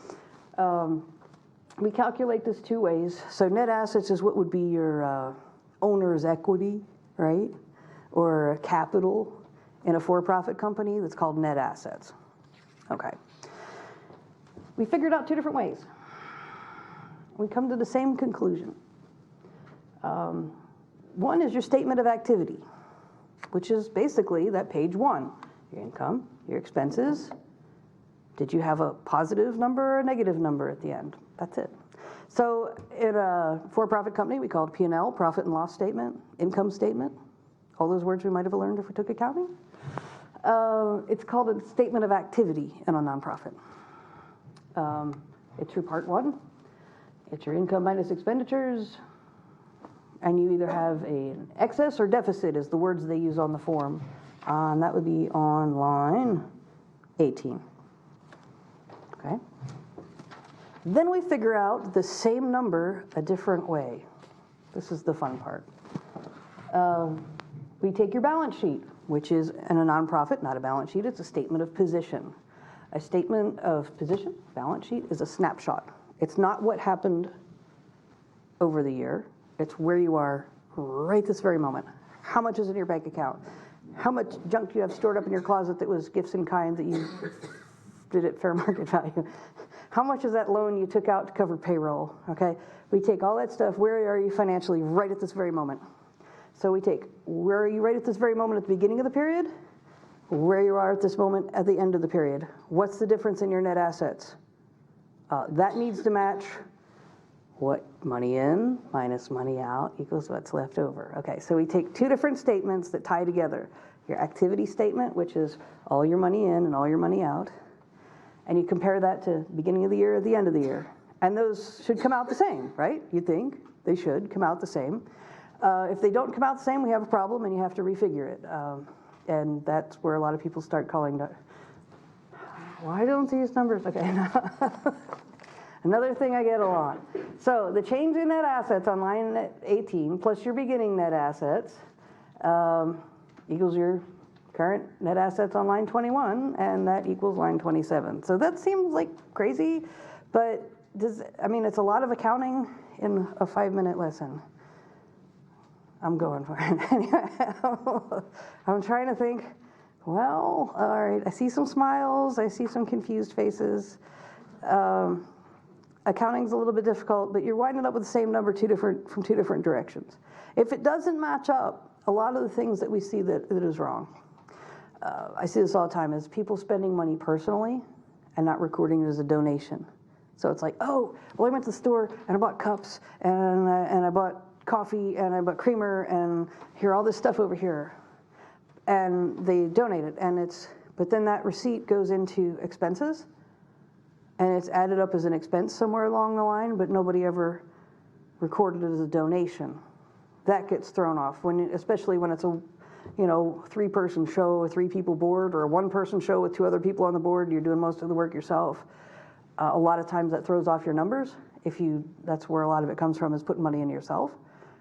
we calculate this 2 ways. So net assets is what would be your owner's equity, right? Or capital in a for-profit company. That's called net assets. Okay. We figured out 2 different ways. We come to the same conclusion. One is your statement of activity, which is basically that page 1. Your income, your expenses. Did you have a positive number or a negative number at the end? That's it. So in a for-profit company, we call it P&L, profit and loss statement, income statement. All those words we might have learned if we took accounting. It's called a statement of activity in a nonprofit. It's your part 1. It's your income minus expenditures. And you either have an excess or deficit is the words they use on the form. And that would be on line 18. Okay. Then we figure out the same number a different way. This is the fun part. We take your balance sheet, which is in a nonprofit, not a balance sheet, it's a statement of position. A statement of position, balance sheet, is a snapshot. It's not what happened over the year, it's where you are right this very moment. How much is in your bank account? How much junk do you have stored up in your closet that was gifts in kind that you did at fair market value? How much is that loan you took out to cover payroll, okay? We take all that stuff, where are you financially right at this very moment? So we take, where are you right at this very moment at the beginning of the period? Where you are at this moment at the end of the period. What's the difference in your net assets? That needs to match what money in minus money out equals what's left over. Okay, so we take two different statements that tie together. Your activity statement, which is all your money in and all your money out, and you compare that to beginning of the year at the end of the year. And those should come out the same, right? You'd think they should come out the same. If they don't come out the same, we have a problem and you have to refigure it. And that's where a lot of people start calling, why don't these numbers, okay. Another thing I get a lot. So the change in net assets on line 18 plus your beginning net assets equals your current net assets on line 21, and that equals line 27. So that seems like crazy, but it's a lot of accounting in a 5-minute lesson. I'm going for it. Anyway, I'm trying to think, well, all right, I see some smiles, I see some confused faces. Accounting's a little bit difficult, but you're winding up with the same number from two different directions. If it doesn't match up, a lot of the things that we see that is wrong. I see this all the time, is people spending money personally and not recording it as a donation. So it's like, oh, well, I went to the store and I bought cups and I bought coffee and I bought creamer and here, all this stuff over here. And they donate it, but then that receipt goes into expenses and it's added up as an expense somewhere along the line, but nobody ever recorded it as a donation. That gets thrown off, especially when it's a 3-person show, a 3-people board, or a 1-person show with 2 other people on the board. You're doing most of the work yourself. A lot of times that throws off your numbers. That's where a lot of it comes from, is putting money in yourself,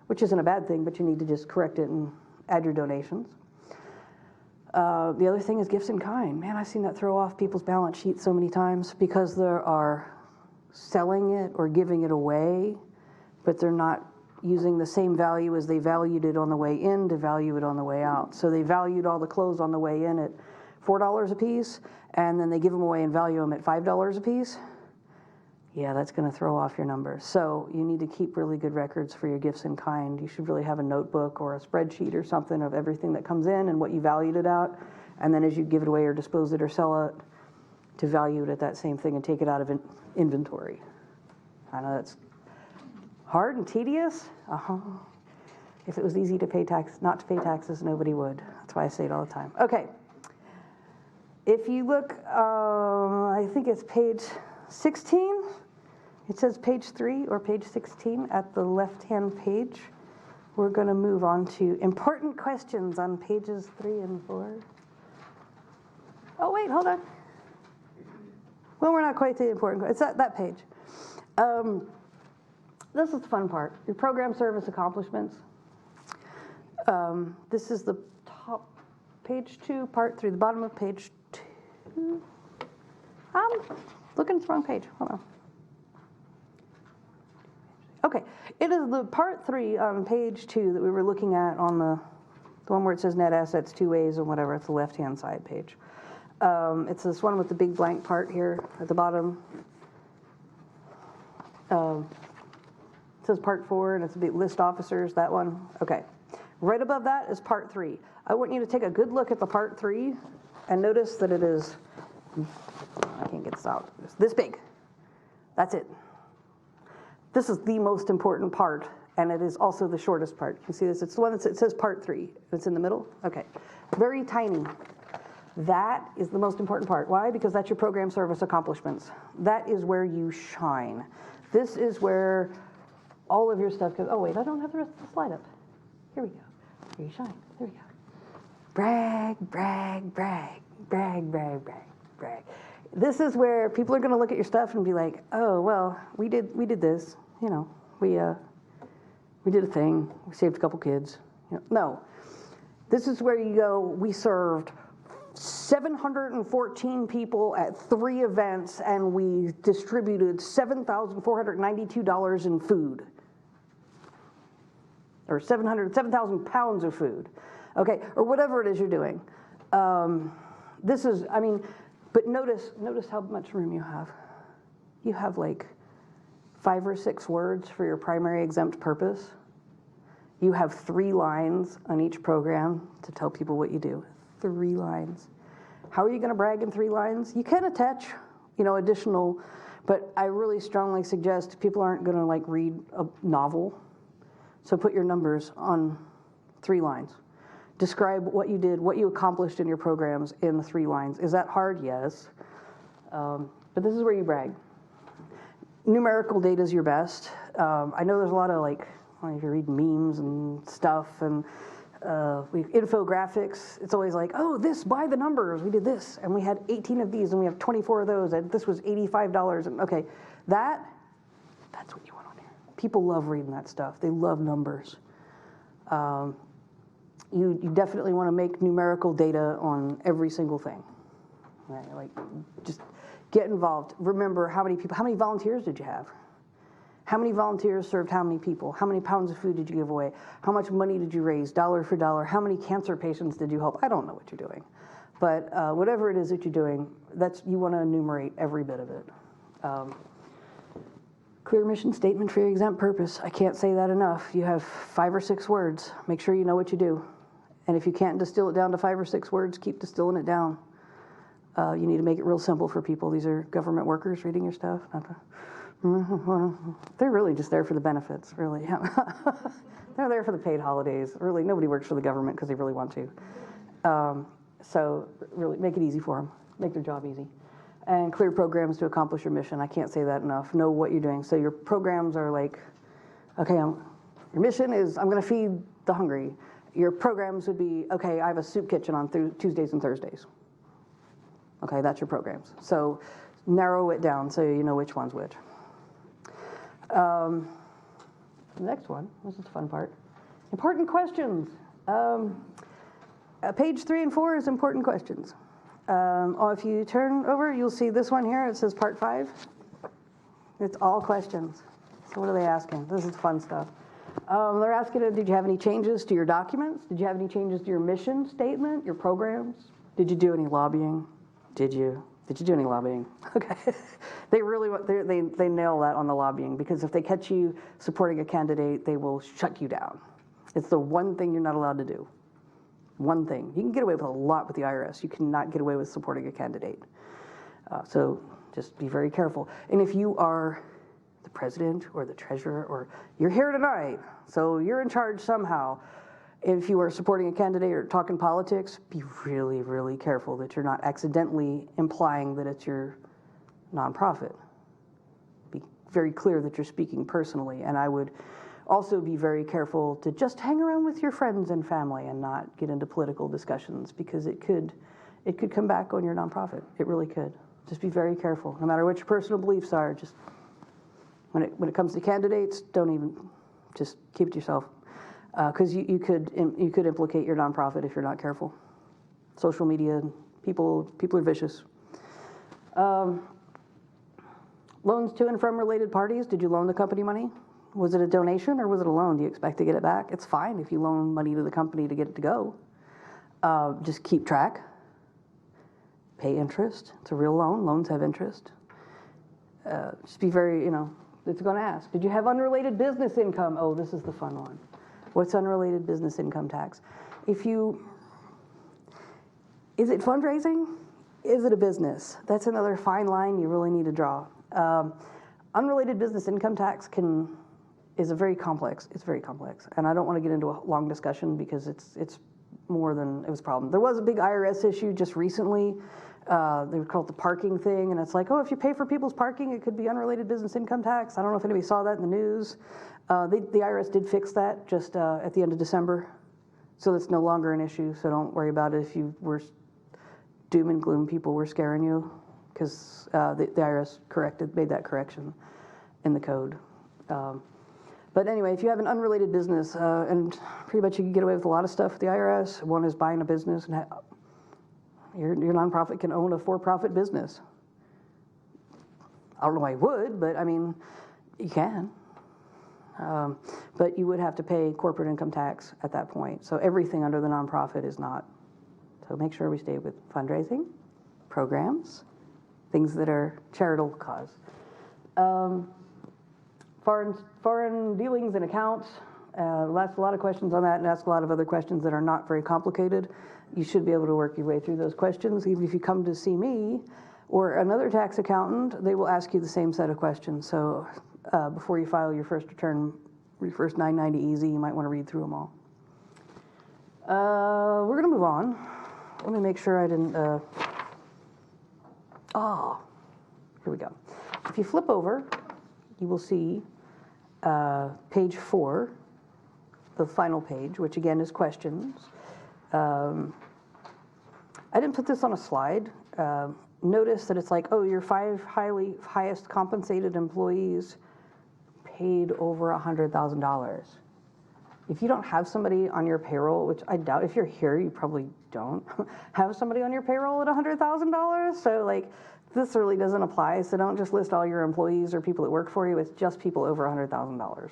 which isn't a bad thing, but you need to just correct it and add your donations. The other thing is gifts in kind. Man, I've seen that throw off people's balance sheets so many times because they are selling it or giving it away, but they're not using the same value as they valued it on the way in to value it on the way out. So they valued all the clothes on the way in at $4 a piece, and then they give them away and value them at $5 a piece. Yeah, that's going to throw off your numbers. So you need to keep really good records for your gifts in kind. You should really have a notebook or a spreadsheet or something of everything that comes in and what you valued it out. And then as you give it away or dispose it or sell it, to value it at that same thing and take it out of inventory. I know that's hard and tedious. If it was easy to pay not to pay taxes, nobody would. That's why I say it all the time. Okay. If you look, I think it's page 16. It says page 3 or page 16 at the left-hand page. We're going to move on to important questions on pages 3 and 4. Oh, wait, hold on. Well, we're not quite the important. It's that page. This is the fun part. Your program service accomplishments. This is the top, page 2, part 3, the bottom of page 2. I'm looking at the wrong page. Hold on. Okay, it is the part 3 on page 2 that we were looking at on the one where it says net assets 2 ways or whatever. It's the left-hand side page. It's this one with the big blank part here at the bottom. It says part 4, and it's a big list officers, that one. Okay. Right above that is part 3. I want you to take a good look at the part 3 and notice that it is, I can't get this out, it's this big. That's it. This is the most important part, and it is also the shortest part. You see this? It's the one that says part 3. It's in the middle? Okay. Very tiny. That is the most important part. Why? Because that's your program service accomplishments. That is where you shine. This is where all of your stuff goes. Oh, wait, I don't have the rest of the slide up. Here we go. Here you shine. There we go. Brag, brag, brag, brag, brag, brag, brag. This is where people are going to look at your stuff and be like, oh, well, we did this, you know, we did a thing, we saved a couple kids. You know, no, this is where you go, we served 714 people at 3 events and we distributed $7,492 in food. Or 7,000 pounds of food. Okay, or whatever it is you're doing. This is, I mean, but notice how much room you have. You have like 5 or 6 words for your primary exempt purpose. You have 3 lines on each program to tell people what you do. 3 lines. How are you going to brag in 3 lines? You can attach, you know, additional, but I really strongly suggest people aren't going to like read a novel. So put your numbers on 3 lines. Describe what you did, what you accomplished in your programs in 3 lines. Is that hard? Yes. But this is where you brag. Numerical data is your best. I know there's a lot of like, if you read memes and stuff and infographics, it's always like, oh, this, by the numbers, we did this, and we had 18 of these, and we have 24 of those, and this was $85, and okay, that's what you want on here. People love reading that stuff. They love numbers. You definitely want to make numerical data on every single thing. Right? Like, just get involved. Remember how many volunteers did you have? How many volunteers served how many people? How many pounds of food did you give away? How much money did you raise, dollar for dollar? How many cancer patients did you help? I don't know what you're doing. But whatever it is that you're doing, you want to enumerate every bit of it. Clear mission statement for your exempt purpose. I can't say that enough. You have 5 or 6 words. Make sure you know what you do. And if you can't distill it down to 5 or 6 words, keep distilling it down. You need to make it real simple for people. These are government workers reading your stuff. They're really just there for the benefits, really. They're there for the paid holidays. Really, nobody works for the government because they really want to. So really make it easy for them. Make their job easy. And clear programs to accomplish your mission. I can't say that enough. Know what you're doing. So your programs are like, okay, your mission is I'm going to feed the hungry. Your programs would be, okay, I have a soup kitchen on Tuesdays and Thursdays. Okay, that's your programs. So narrow it down so you know which one's which. The next one, this is the fun part. Important questions. Page 3 and 4 is important questions. If you turn over, you'll see this one here. It says part 5. It's all questions. So what are they asking? This is fun stuff. They're asking, did you have any changes to your documents? Did you have any changes to your mission statement, your programs? Did you do any lobbying? Did you do any lobbying? Okay. They really they nail that on the lobbying, because if they catch you supporting a candidate, they will shut you down. It's the one thing you're not allowed to do. One thing. You can get away with a lot with the IRS. You cannot get away with supporting a candidate. So just be very careful. And if you are the president or the treasurer, or you're here tonight, so you're in charge somehow, if you are supporting a candidate or talking politics, be really, really careful that you're not accidentally implying that it's your nonprofit. Be very clear that you're speaking personally, and I would also be very careful to just hang around with your friends and family and not get into political discussions, because it could come back on your nonprofit. It really could. Just be very careful. No matter what your personal beliefs are, just when it comes to candidates, don't even, just keep it to yourself. Because you could implicate your nonprofit if you're not careful. Social media, people are vicious. Loans to and from related parties. Did you loan the company money? Was it a donation or was it a loan? Do you expect to get it back? It's fine if you loan money to the company to get it to go. Just keep track. Pay interest. It's a real loan. Loans have interest. Just be very, it's going to ask. Did you have unrelated business income? Oh, this is the fun one. What's unrelated business income tax? Is it fundraising? Is it a business? That's another fine line you really need to draw. Unrelated business income tax is very complex. It's very complex, and I don't want to get into a long discussion because it's more than it was a problem. There was a big IRS issue just recently. They would call it the parking thing, and it's like, oh, if you pay for people's parking, it could be unrelated business income tax. I don't know if anybody saw that in the news. The IRS did fix that just at the end of December, so that's no longer an issue, so don't worry about it if you were doom and gloom people were scaring you. because the IRS made that correction in the code. But anyway, if you have an unrelated business, and pretty much you can get away with a lot of stuff with the IRS. One is buying a business, and your nonprofit can own a for-profit business. I don't know why you would, but I mean, you can. But you would have to pay corporate income tax at that point. So everything under the nonprofit is not. So make sure we stay with fundraising, programs, things that are charitable cause. Foreign dealings and accounts. We'll ask a lot of questions on that and ask a lot of other questions that are not very complicated. You should be able to work your way through those questions. Even if you come to see me or another tax accountant, they will ask you the same set of questions. So before you file your first return, your first 990 easy, you might want to read through them all. We're going to move on. Let me make sure I didn't. Here we go. If you flip over, you will see page 4, the final page, which again is questions. I didn't put this on a slide. Notice that it's like, oh, your 5 highest compensated employees paid over $100,000. If you don't have somebody on your payroll, which I doubt, if you're here, you probably don't have somebody on your payroll at $100,000. So like, this really doesn't apply. So don't just list all your employees or people that work for you. It's just people over $100,000.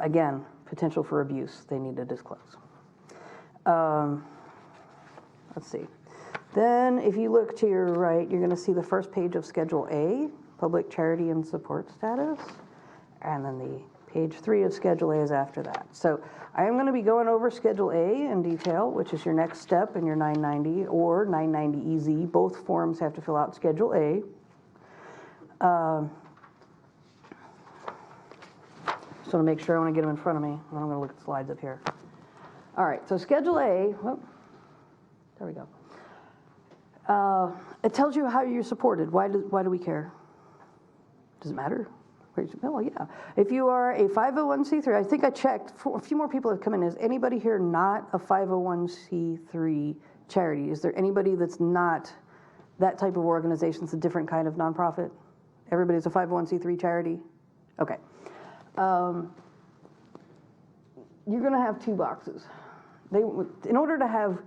Again, potential for abuse. They need to disclose. Let's see. Then if you look to your right, you're going to see the first page of Schedule A, Public Charity and Support Status. And then the page 3 of Schedule A is after that. So I am going to be going over Schedule A in detail, which is your next step in your 990 or 990EZ. Both forms have to fill out Schedule A. Just want to make sure I want to get them in front of me. And then I'm going to look at the slides up here. All right, so Schedule A, there we go. It tells you how you're supported. Why do we care? Does it matter? Well, yeah. If you are a 501c3, I think I checked, a few more people have come in. Is anybody here not a 501c3 charity? Is there anybody that's not that type of organization? It's a different kind of nonprofit? Everybody's a 501c3 charity? Okay. You're going to have 2 boxes. In order to have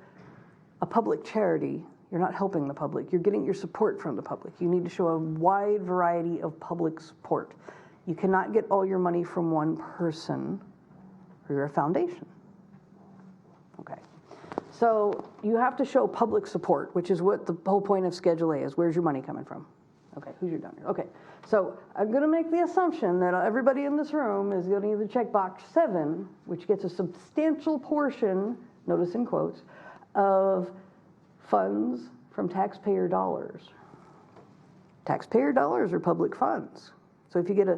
a public charity, you're not helping the public. You're getting your support from the public. You need to show a wide variety of public support. You cannot get all your money from one person, or you're a foundation. Okay. So you have to show public support, which is what the whole point of Schedule A is. Where's your money coming from? Okay, who's your donor? Okay, so I'm going to make the assumption that everybody in this room is going to either check box 7, which gets a substantial portion, notice in quotes, of funds from taxpayer dollars. Taxpayer dollars are public funds. So if you get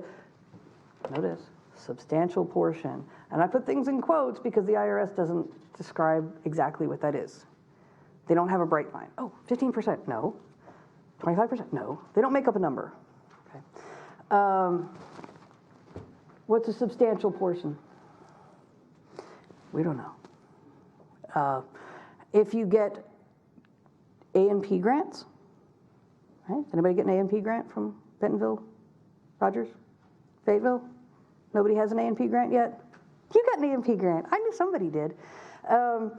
notice, substantial portion. And I put things in quotes because the IRS doesn't describe exactly what that is. They don't have a bright line. Oh, 15%, no. 25%, no. They don't make up a number. Okay. What's a substantial portion? We don't know. If you get A&P grants, right? Anybody get an A&P grant from Bentonville, Rogers, Fayetteville? Nobody has an A&P grant yet? You got an A&P grant. I knew somebody did. The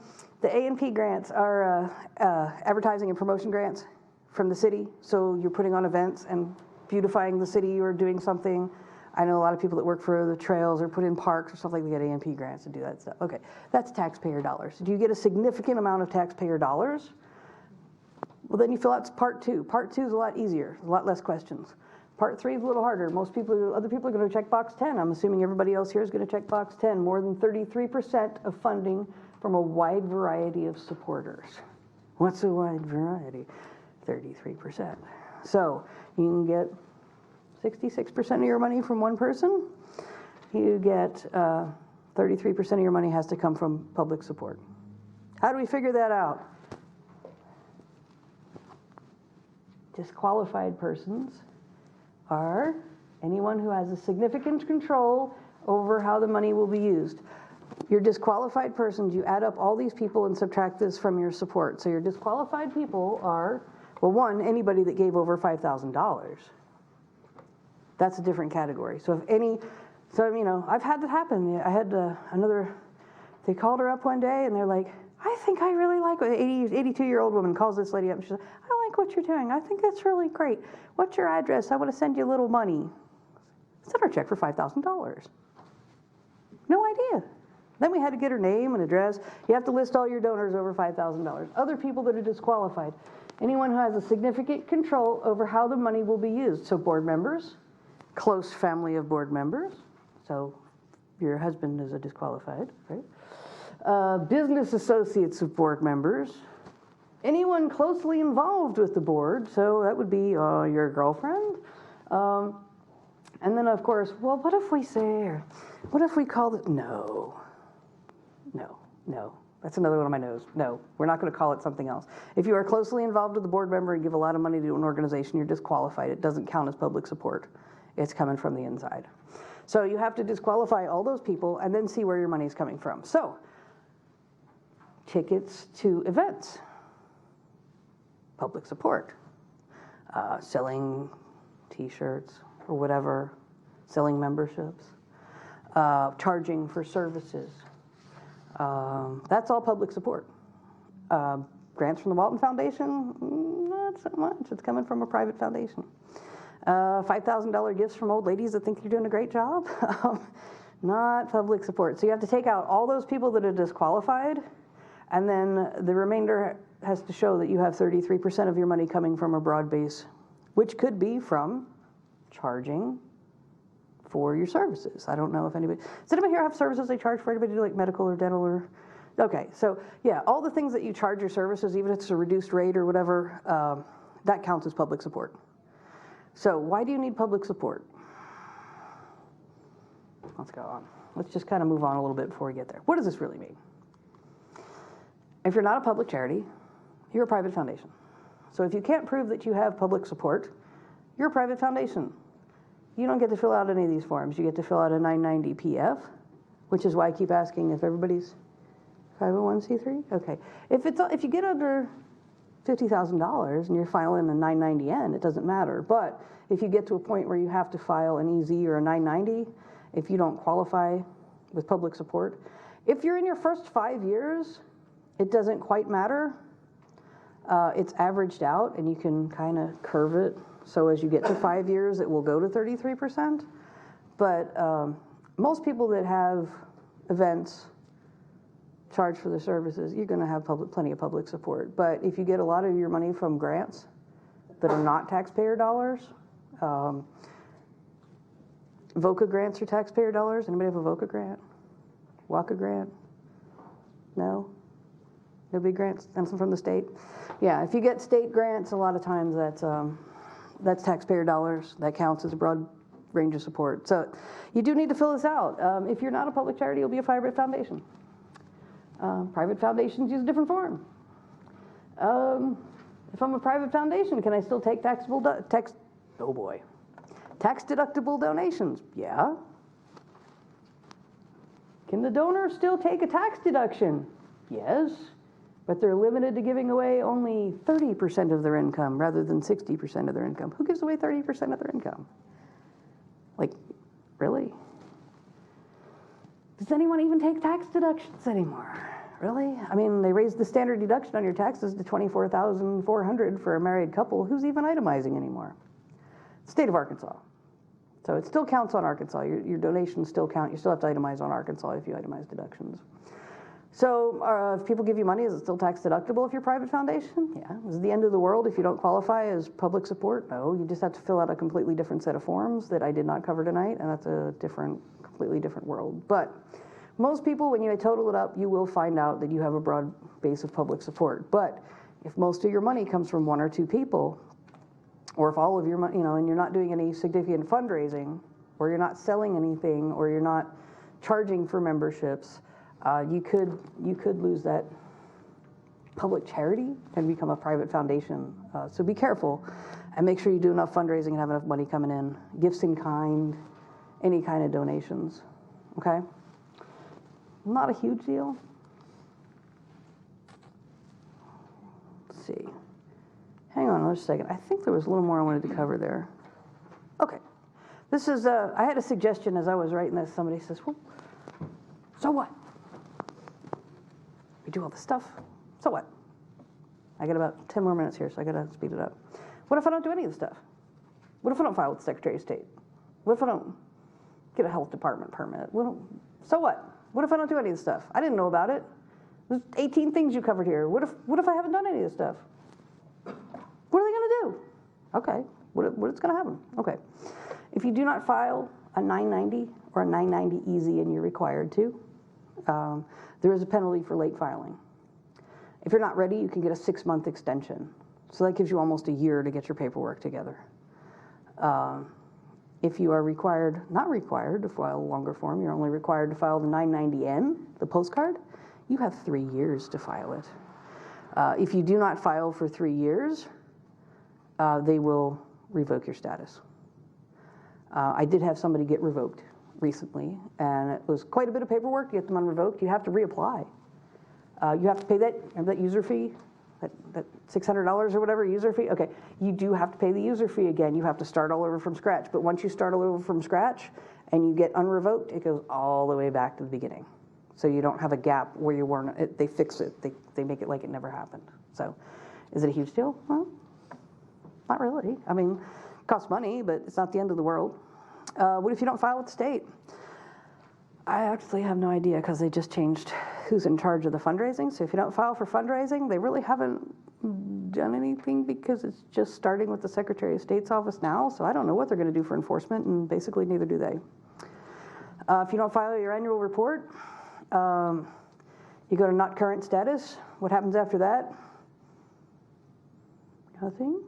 A&P grants are advertising and promotion grants from the city. So you're putting on events and beautifying the city or doing something. I know a lot of people that work for the trails or put in parks or stuff like that get A&P grants to do that stuff. Okay, that's taxpayer dollars. Do you get a significant amount of taxpayer dollars? Well, then you fill out Part 2. Part 2 is a lot easier, a lot less questions. Part 3 is a little harder. Other people are going to check box 10. I'm assuming everybody else here is going to check box 10. More than 33% of funding from a wide variety of supporters. What's a wide variety? 33%. So you can get 66% of your money from one person. You get 33% of your money has to come from public support. How do we figure that out? Disqualified persons are anyone who has a significant control over how the money will be used. Your disqualified persons, you add up all these people and subtract this from your support. So your disqualified people are Well, one, anybody that gave over $5,000, that's a different category. So if any, so, you know, I've had that happen. I had they called her up one day and they're like, I think I really like, 82-year-old woman calls this lady up and she says, I like what you're doing. I think that's really great. What's your address? I want to send you a little money. Send her a check for $5,000. No idea. Then we had to get her name and address. You have to list all your donors over $5,000. Other people that are disqualified. Anyone who has a significant control over how the money will be used. So board members, close family of board members. So your husband is a disqualified, right? Business associates of board members. Anyone closely involved with the board. So that would be your girlfriend. And then of course, well, what if we say, what if we call it, no. That's another one on my nose. No, we're not going to call it something else. If you are closely involved with the board member and give a lot of money to an organization, you're disqualified. It doesn't count as public support. It's coming from the inside. So you have to disqualify all those people and then see where your money is coming from. So tickets to events, public support, selling t-shirts or whatever, selling memberships, charging for services. That's all public support. Grants from the Walton Foundation, not so much. It's coming from a private foundation. $5,000 gifts from old ladies that think you're doing a great job, not public support. So you have to take out all those people that are disqualified, and then the remainder has to show that you have 33% of your money coming from a broad base, which could be from charging for your services. I don't know if anybody, does anybody here have services they charge for? Anybody do like medical or dental or? Okay, so yeah, all the things that you charge your services, even if it's a reduced rate or whatever, that counts as public support. So why do you need public support? Let's go on. Let's just kind of move on a little bit before we get there. What does this really mean? If you're not a public charity, you're a private foundation. So if you can't prove that you have public support, you're a private foundation. You don't get to fill out any of these forms. You get to fill out a 990 PF, which is why I keep asking if everybody's 501c3. Okay, if you get under $50,000 and you're filing a 990N, it doesn't matter. But if you get to a point where you have to file an EZ or a 990, if you don't qualify with public support, if you're in your first 5 years, it doesn't quite matter. It's averaged out, and you can kind of curve it. So as you get to 5 years, it will go to 33%. But most people that have events charge for their services, you're going to have plenty of public support. But if you get a lot of your money from grants that are not taxpayer dollars, VOCA grants are taxpayer dollars. Anybody have a VOCA grant? WACA grant? No? No big grants? Something from the state? Yeah, if you get state grants, a lot of times that's taxpayer dollars. That counts as a broad range of support. So you do need to fill this out. If you're not a public charity, you'll be a private foundation. Private foundations use a different form. If I'm a private foundation, can I still take tax deductible donations? Yeah. Can the donor still take a tax deduction? Yes. But they're limited to giving away only 30% of their income rather than 60% of their income. Who gives away 30% of their income? Like, really? Does anyone even take tax deductions anymore? Really? I mean, they raised the standard deduction on your taxes to $24,400 for a married couple. Who's even itemizing anymore? State of Arkansas. So it still counts on Arkansas. Your donations still count. You still have to itemize on Arkansas if you itemize deductions. So if people give you money, is it still tax deductible if you're a private foundation? Yeah. Is it the end of the world if you don't qualify as public support? No, you just have to fill out a completely different set of forms that I did not cover tonight, and that's a completely different world. But most people, when you total it up, you will find out that you have a broad base of public support. But if most of your money comes from one or two people, or if all of your money, and you're not doing any significant fundraising, or you're not selling anything, or you're not charging for memberships, you could lose that public charity and become a private foundation. So be careful and make sure you do enough fundraising and have enough money coming in, gifts in kind, any kind of donations, okay? Not a huge deal. Let's see. Hang on just a second. I think there was a little more I wanted to cover there. Okay. This is, I had a suggestion as I was writing this. Somebody says, well, so what? We do all this stuff. So what? I got about 10 more minutes here, so I got to speed it up. What if I don't do any of the stuff? What if I don't file with the Secretary of State? What if I don't get a health department permit? So what? What if I don't do any of the stuff? I didn't know about it. There's 18 things you covered here. What if I haven't done any of this stuff? What are they going to do? Okay. What's going to happen? Okay. If you do not file a 990 or a 990 easy and you're required to, there is a penalty for late filing. If you're not ready, you can get a 6-month extension. So that gives you almost a year to get your paperwork together. If you are not required to file a longer form, you're only required to file the 990N, the postcard, you have 3 years to file it. If you do not file for 3 years, they will revoke your status. I did have somebody get revoked recently, and it was quite a bit of paperwork to get them unrevoked. You have to reapply. You have to pay that user fee, that $600 or whatever user fee. Okay, you do have to pay the user fee again. You have to start all over from scratch. But once you start all over from scratch and you get unrevoked, it goes all the way back to the beginning. So you don't have a gap where you weren't. They fix it. They make it like it never happened. So, is it a huge deal? Well, not really. I mean, it costs money, but it's not the end of the world. What if you don't file with the state? I actually have no idea because they just changed who's in charge of the fundraising. So if you don't file for fundraising, they really haven't done anything because it's just starting with the Secretary of State's office now. So I don't know what they're going to do for enforcement, and basically neither do they. If you don't file your annual report, you go to not current status. What happens after that? Nothing.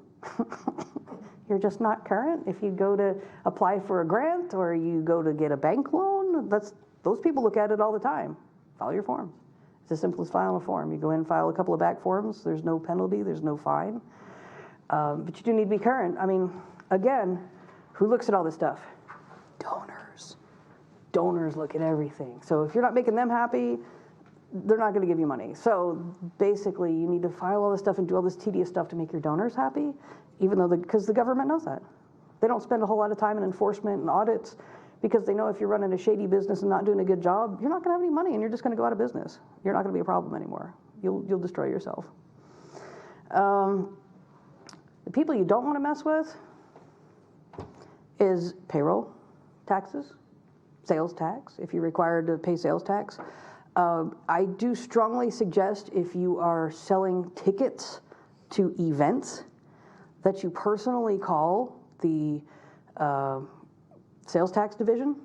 You're just not current. If you go to apply for a grant or you go to get a bank loan, those people look at it all the time. File your form. It's as simple as filing a form. You go in, file a couple of back forms. There's no penalty. There's no fine. But you do need to be current. I mean, again, who looks at all this stuff? Donors. Donors look at everything. So if you're not making them happy, they're not going to give you money. So basically, you need to file all this stuff and do all this tedious stuff to make your donors happy, even though because the government knows that. They don't spend a whole lot of time in enforcement and audits because they know if you're running a shady business and not doing a good job, you're not going to have any money and you're just going to go out of business. You're not going to be a problem anymore. You'll destroy yourself. The people you don't want to mess with is payroll taxes, sales tax, if you're required to pay sales tax. I do strongly suggest if you are selling tickets to events that you personally call the sales tax division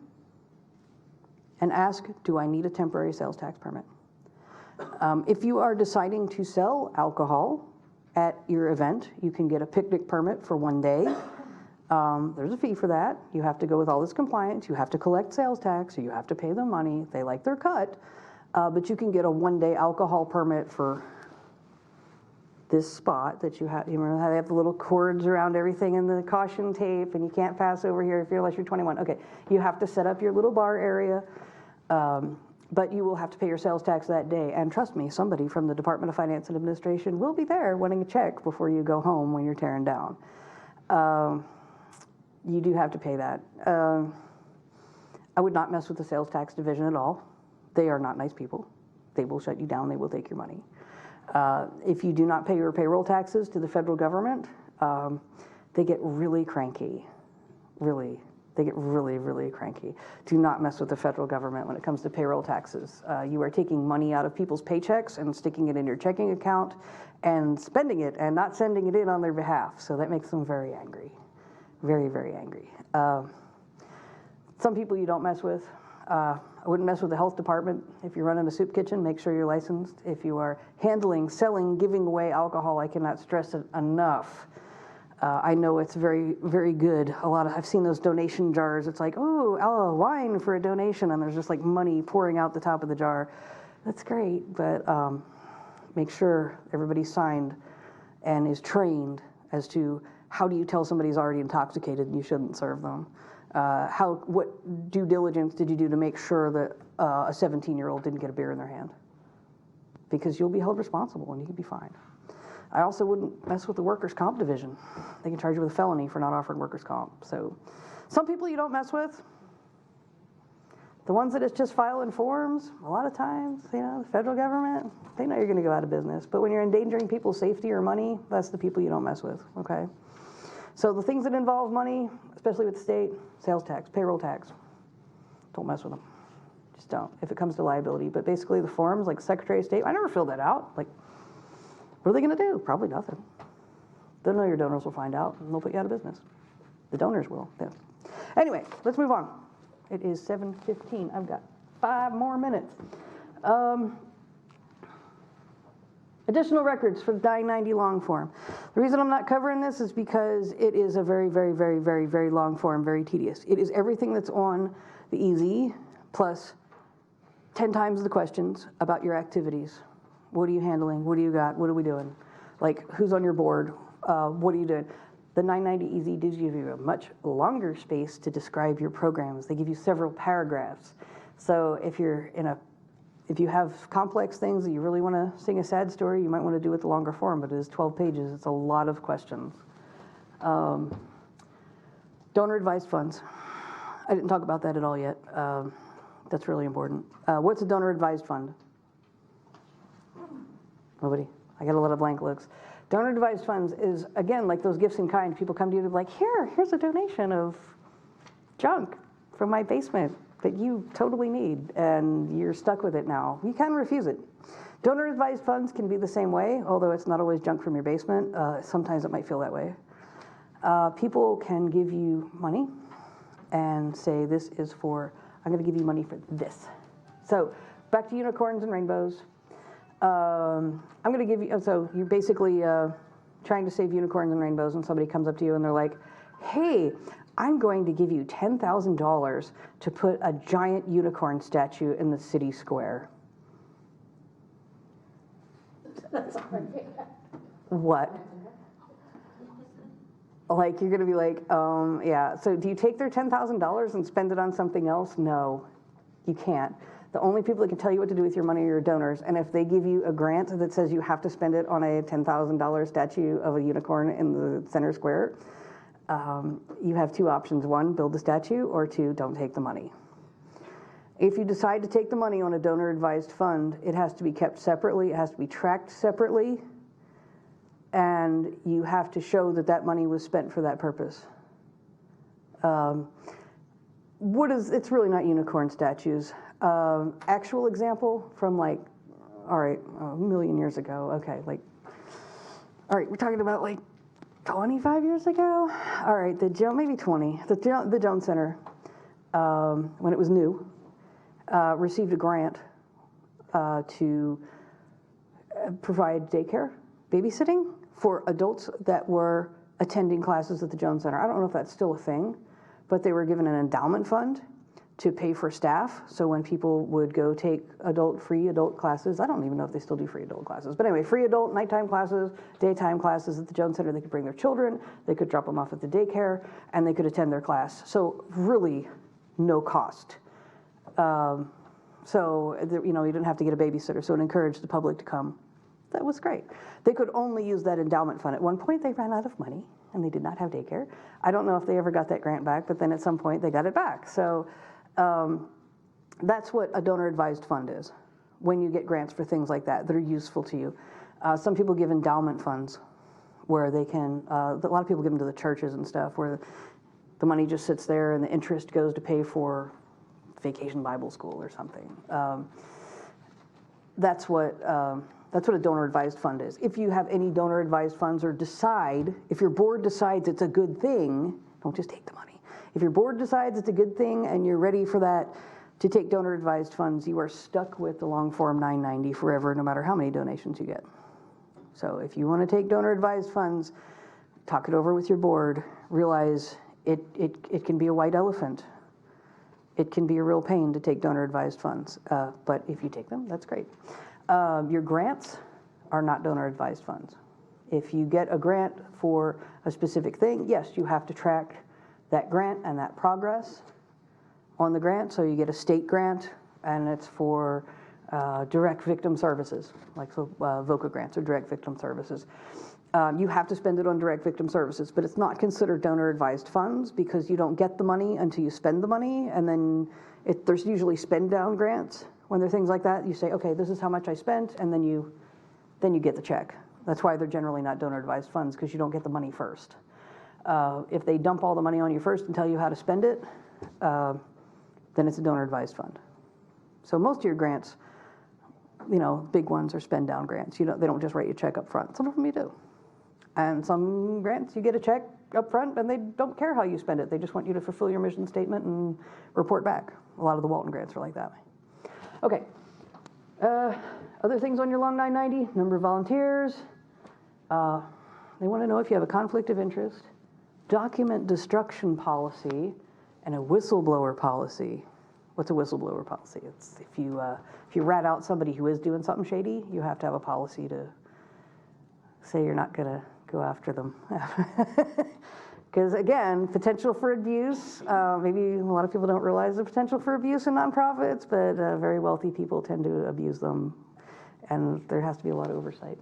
and ask, do I need a temporary sales tax permit? If you are deciding to sell alcohol at your event, you can get a picnic permit for 1 day. There's a fee for that. You have to go with all this compliance. You have to collect sales tax, so you have to pay them money. They like their cut. But you can get a 1-day alcohol permit for this spot that you have. You remember how they have the little cords around everything and the caution tape, and you can't pass over here unless you're 21. Okay, you have to set up your little bar area, but you will have to pay your sales tax that day. And trust me, somebody from the Department of Finance and Administration will be there wanting a check before you go home when you're tearing down. You do have to pay that. I would not mess with the sales tax division at all. They are not nice people. They will shut you down. They will take your money. If you do not pay your payroll taxes to the federal government, they get really cranky. Really. They get really, really cranky. Do not mess with the federal government when it comes to payroll taxes. You are taking money out of people's paychecks and sticking it in your checking account and spending it and not sending it in on their behalf. So that makes them very angry. Very, very angry. Some people you don't mess with. I wouldn't mess with the health department. If you're running a soup kitchen, make sure you're licensed. If you are handling, selling, giving away alcohol, I cannot stress it enough. I know it's very, very good. I've seen those donation jars. It's like, oh, wine for a donation, and there's just like money pouring out the top of the jar. That's great, but make sure everybody's signed and is trained as to how do you tell somebody's already intoxicated and you shouldn't serve them. What due diligence did you do to make sure that a 17-year-old didn't get a beer in their hand? Because you'll be held responsible and you can be fined. I also wouldn't mess with the workers' comp division. They can charge you with a felony for not offering workers' comp. So some people you don't mess with. The ones that it's just filing forms, a lot of times, the federal government, they know you're going to go out of business. But when you're endangering people's safety or money, that's the people you don't mess with, okay? So the things that involve money, especially with the state, sales tax, payroll tax, don't mess with them. Just don't, if it comes to liability. But basically the forms, like Secretary of State, I never filled that out. Like, what are they going to do? Probably nothing. They'll know your donors will find out, and they'll put you out of business. The donors will. Yeah. Anyway, let's move on. It is 7:15. I've got 5 more minutes. Additional records for the I-90 long form. The reason I'm not covering this is because it is a very, very, very, very, very long form, very tedious. It is everything that's on the EZ plus 10 times the questions about your activities. What are you handling? What do you got? What are we doing? Like, who's on your board? What are you doing? The 990 EZ gives you a much longer space to describe your programs. They give you several paragraphs. So if you have complex things that you really want to sing a sad story, you might want to do it the longer form, but it is 12 pages. It's a lot of questions. Donor advised funds. I didn't talk about that at all yet. That's really important. What's a donor advised fund? Nobody? I got a lot of blank looks. Donor advised funds is, again, like those gifts in kind. People come to you to be like, here's a donation of junk from my basement that you totally need, and you're stuck with it now. You can refuse it. Donor advised funds can be the same way, although it's not always junk from your basement. Sometimes it might feel that way. People can give you money and say, this is for, I'm going to give you money for this. So back to unicorns and rainbows. I'm going to give you, so you're basically trying to save unicorns and rainbows, and somebody comes up to you and they're like, hey, I'm going to give you $10,000 to put a giant unicorn statue in the city square. What? Like, you're going to be like, yeah. So do you take their $10,000 and spend it on something else? No, you can't. The only people that can tell you what to do with your money are your donors, and if they give you a grant that says you have to spend it on a $10,000 statue of a unicorn in the center square, you have 2 options. 1, build the statue, or 2, don't take the money. If you decide to take the money on a donor advised fund, it has to be kept separately, it has to be tracked separately, and you have to show that that money was spent for that purpose. It's really not unicorn statues. Actual example from like, all right, a million years ago. Okay, like, all right, we're talking about like 25 years ago. All right, maybe 20. The Jones Center, when it was new, received a grant to provide daycare, babysitting for adults that were attending classes at the Jones Center. I don't know if that's still a thing, but they were given an endowment fund to pay for staff. So when people would go take free adult classes, I don't even know if they still do free adult classes, but anyway, free adult nighttime classes, daytime classes at the Jones Center, they could bring their children, they could drop them off at the daycare, and they could attend their class. So really no cost. You didn't have to get a babysitter, so it encouraged the public to come. That was great. They could only use that endowment fund. At one point they ran out of money and they did not have daycare. I don't know if they ever got that grant back, but then at some point they got it back. So that's what a donor advised fund is, when you get grants for things like that are useful to you. Some people give endowment funds where they can, a lot of people give them to the churches and stuff, where the money just sits there and the interest goes to pay for Vacation Bible School or something. That's what a donor advised fund is. If you have any donor advised funds, or if your board decides it's a good thing, don't just take the money. If your board decides it's a good thing and you're ready for that to take donor advised funds, you are stuck with the long form 990 forever, no matter how many donations you get. So if you want to take donor advised funds, talk it over with your board. Realize it can be a white elephant. It can be a real pain to take donor advised funds, but if you take them, that's great. Your grants are not donor advised funds. If you get a grant for a specific thing, yes, you have to track that grant and that progress on the grant. So you get a state grant and it's for direct victim services, like so, VOCA grants or direct victim services. You have to spend it on direct victim services, but it's not considered donor-advised funds because you don't get the money until you spend the money, and then there's usually spend-down grants. When there are things like that, you say, okay, this is how much I spent, and then you get the check. That's why they're generally not donor-advised funds, because you don't get the money first. If they dump all the money on you first and tell you how to spend it, then it's a donor-advised fund. So most of your grants, big ones are spend-down grants. They don't just write you a check up front. Some of them you do. And some grants, you get a check up front, and they don't care how you spend it. They just want you to fulfill your mission statement and report back. A lot of the Walton grants are like that. Okay. Other things on your long 990, number of volunteers. They want to know if you have a conflict of interest, document destruction policy, and a whistleblower policy. What's a whistleblower policy? It's if you rat out somebody who is doing something shady, you have to have a policy to say you're not going to go after them. Because again, potential for abuse, maybe a lot of people don't realize the potential for abuse in nonprofits, but very wealthy people tend to abuse them, and there has to be a lot of oversight.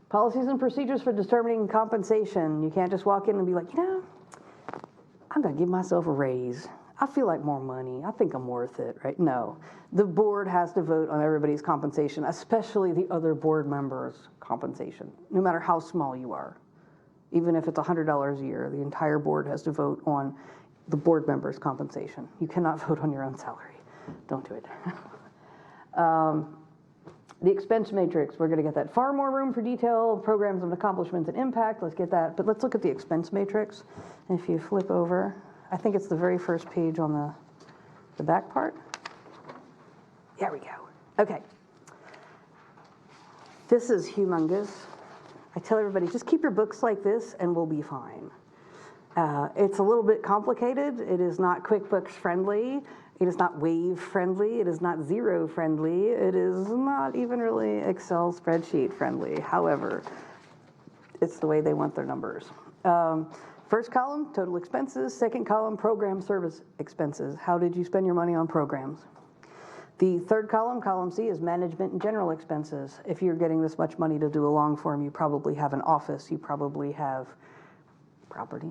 Policies and procedures for determining compensation. You can't just walk in and be like, I'm going to give myself a raise. I feel like more money. I think I'm worth it, right? No. The board has to vote on everybody's compensation, especially the other board members' compensation, no matter how small you are. Even if it's $100 a year, the entire board has to vote on the board members' compensation. You cannot vote on your own salary. Don't do it. The expense matrix, we're going to get that. Far more room for detail, programs of accomplishments and impact. Let's get that. But let's look at the expense matrix. And if you flip over, I think it's the very first page on the back part. There we go. Okay. This is humongous. I tell everybody, just keep your books like this and we'll be fine. It's a little bit complicated. It is not QuickBooks friendly. It is not Wave friendly. It is not Xero friendly. It is not even really Excel spreadsheet friendly. However, it's the way they want their numbers. First column, total expenses. Second column, program service expenses. How did you spend your money on programs? The third column, column C, is management and general expenses. If you're getting this much money to do a long form, you probably have an office. You probably have property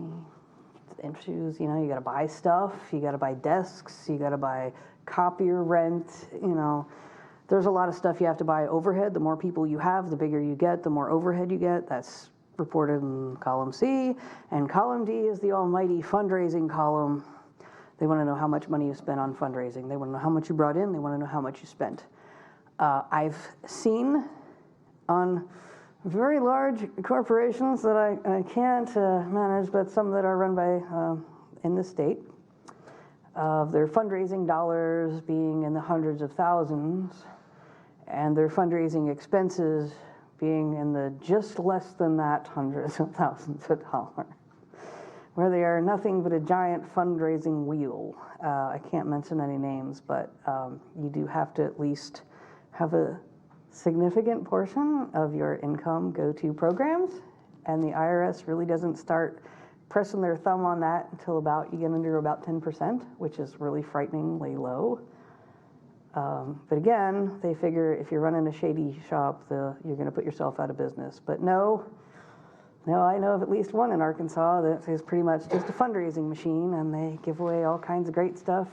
issues. You got to buy stuff. You got to buy desks. You got to buy copier rent. There's a lot of stuff you have to buy. Overhead. The more people you have, the bigger you get. The more overhead you get. That's reported in column C. And column D is the almighty fundraising column. They want to know how much money you spent on fundraising. They want to know how much you brought in. They want to know how much you spent. I've seen on very large corporations that I can't manage, but some that are run by in the state, of their fundraising dollars being in the hundreds of thousands, and their fundraising expenses being in the just less than that hundreds of thousands of dollars, where they are nothing but a giant fundraising wheel. I can't mention any names, but you do have to at least have a significant portion of your income go to programs, and the IRS really doesn't start pressing their thumb on that until you get under about 10%, which is really frighteningly low. But again, they figure if you're running a shady shop, you're going to put yourself out of business. But no, I know of at least one in Arkansas that is pretty much just a fundraising machine, and they give away all kinds of great stuff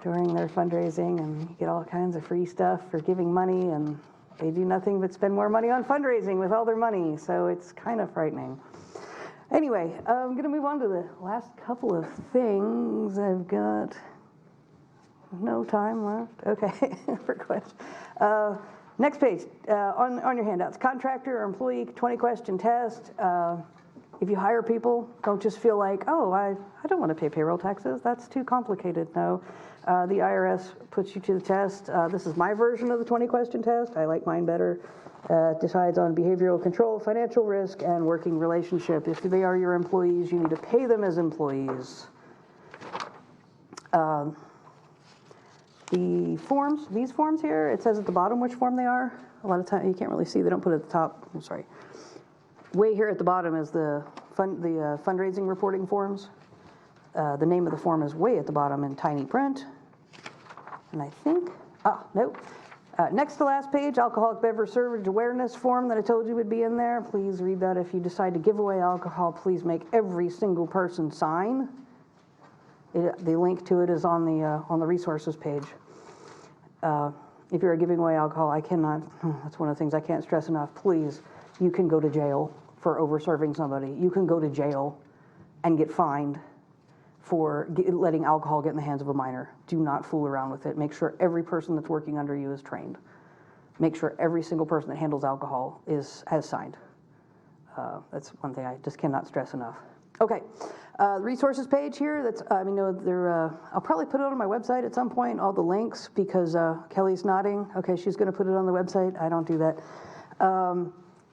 during their fundraising, and you get all kinds of free stuff for giving money, and they do nothing but spend more money on fundraising with all their money, so it's kind of frightening. Anyway, I'm going to move on to the last couple of things. I've got no time left. Okay, for questions. Next page, on your handouts, contractor or employee 20-question test. If you hire people, don't just feel like, I don't want to pay payroll taxes. That's too complicated. No, the IRS puts you to the test. This is my version of the 20-question test. I like mine better. Decides on behavioral control, financial risk, and working relationship. If they are your employees, you need to pay them as employees. The forms, these forms here, it says at the bottom which form they are. A lot of times you can't really see. They don't put it at the top. I'm sorry. Way here at the bottom is the fundraising reporting forms. The name of the form is way at the bottom in tiny print. And I think, nope. Next to last page, alcoholic beverage servage awareness form that I told you would be in there. Please read that. If you decide to give away alcohol, please make every single person sign. The link to it is on the resources page. If you're giving away alcohol, that's one of the things I can't stress enough. Please, you can go to jail for over serving somebody. You can go to jail and get fined for letting alcohol get in the hands of a minor. Do not fool around with it. Make sure every person that's working under you is trained. Make sure every single person that handles alcohol has signed. That's one thing I just cannot stress enough. Okay, the resources page here. I'll probably put it on my website at some point. All the links, because Kelly's nodding. Okay, she's going to put it on the website. I don't do that.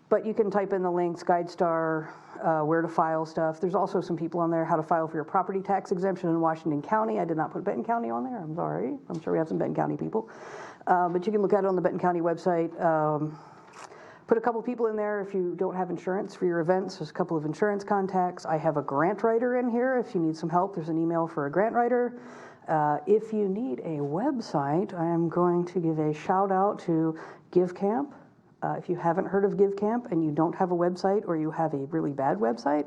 But you can type in the links, GuideStar, where to file stuff. There's also some people on there, how to file for your property tax exemption in Washington County. I did not put Benton County on there, I'm sorry. I'm sure we have some Benton County people. But you can look at it on the Benton County website. Put a couple people in there if you don't have insurance for your events. There's a couple of insurance contacts. I have a grant writer in here. If you need some help, there's an email for a grant writer. If you need a website, I am going to give a shout out to GiveCamp. If you haven't heard of GiveCamp and you don't have a website, or you have a really bad website,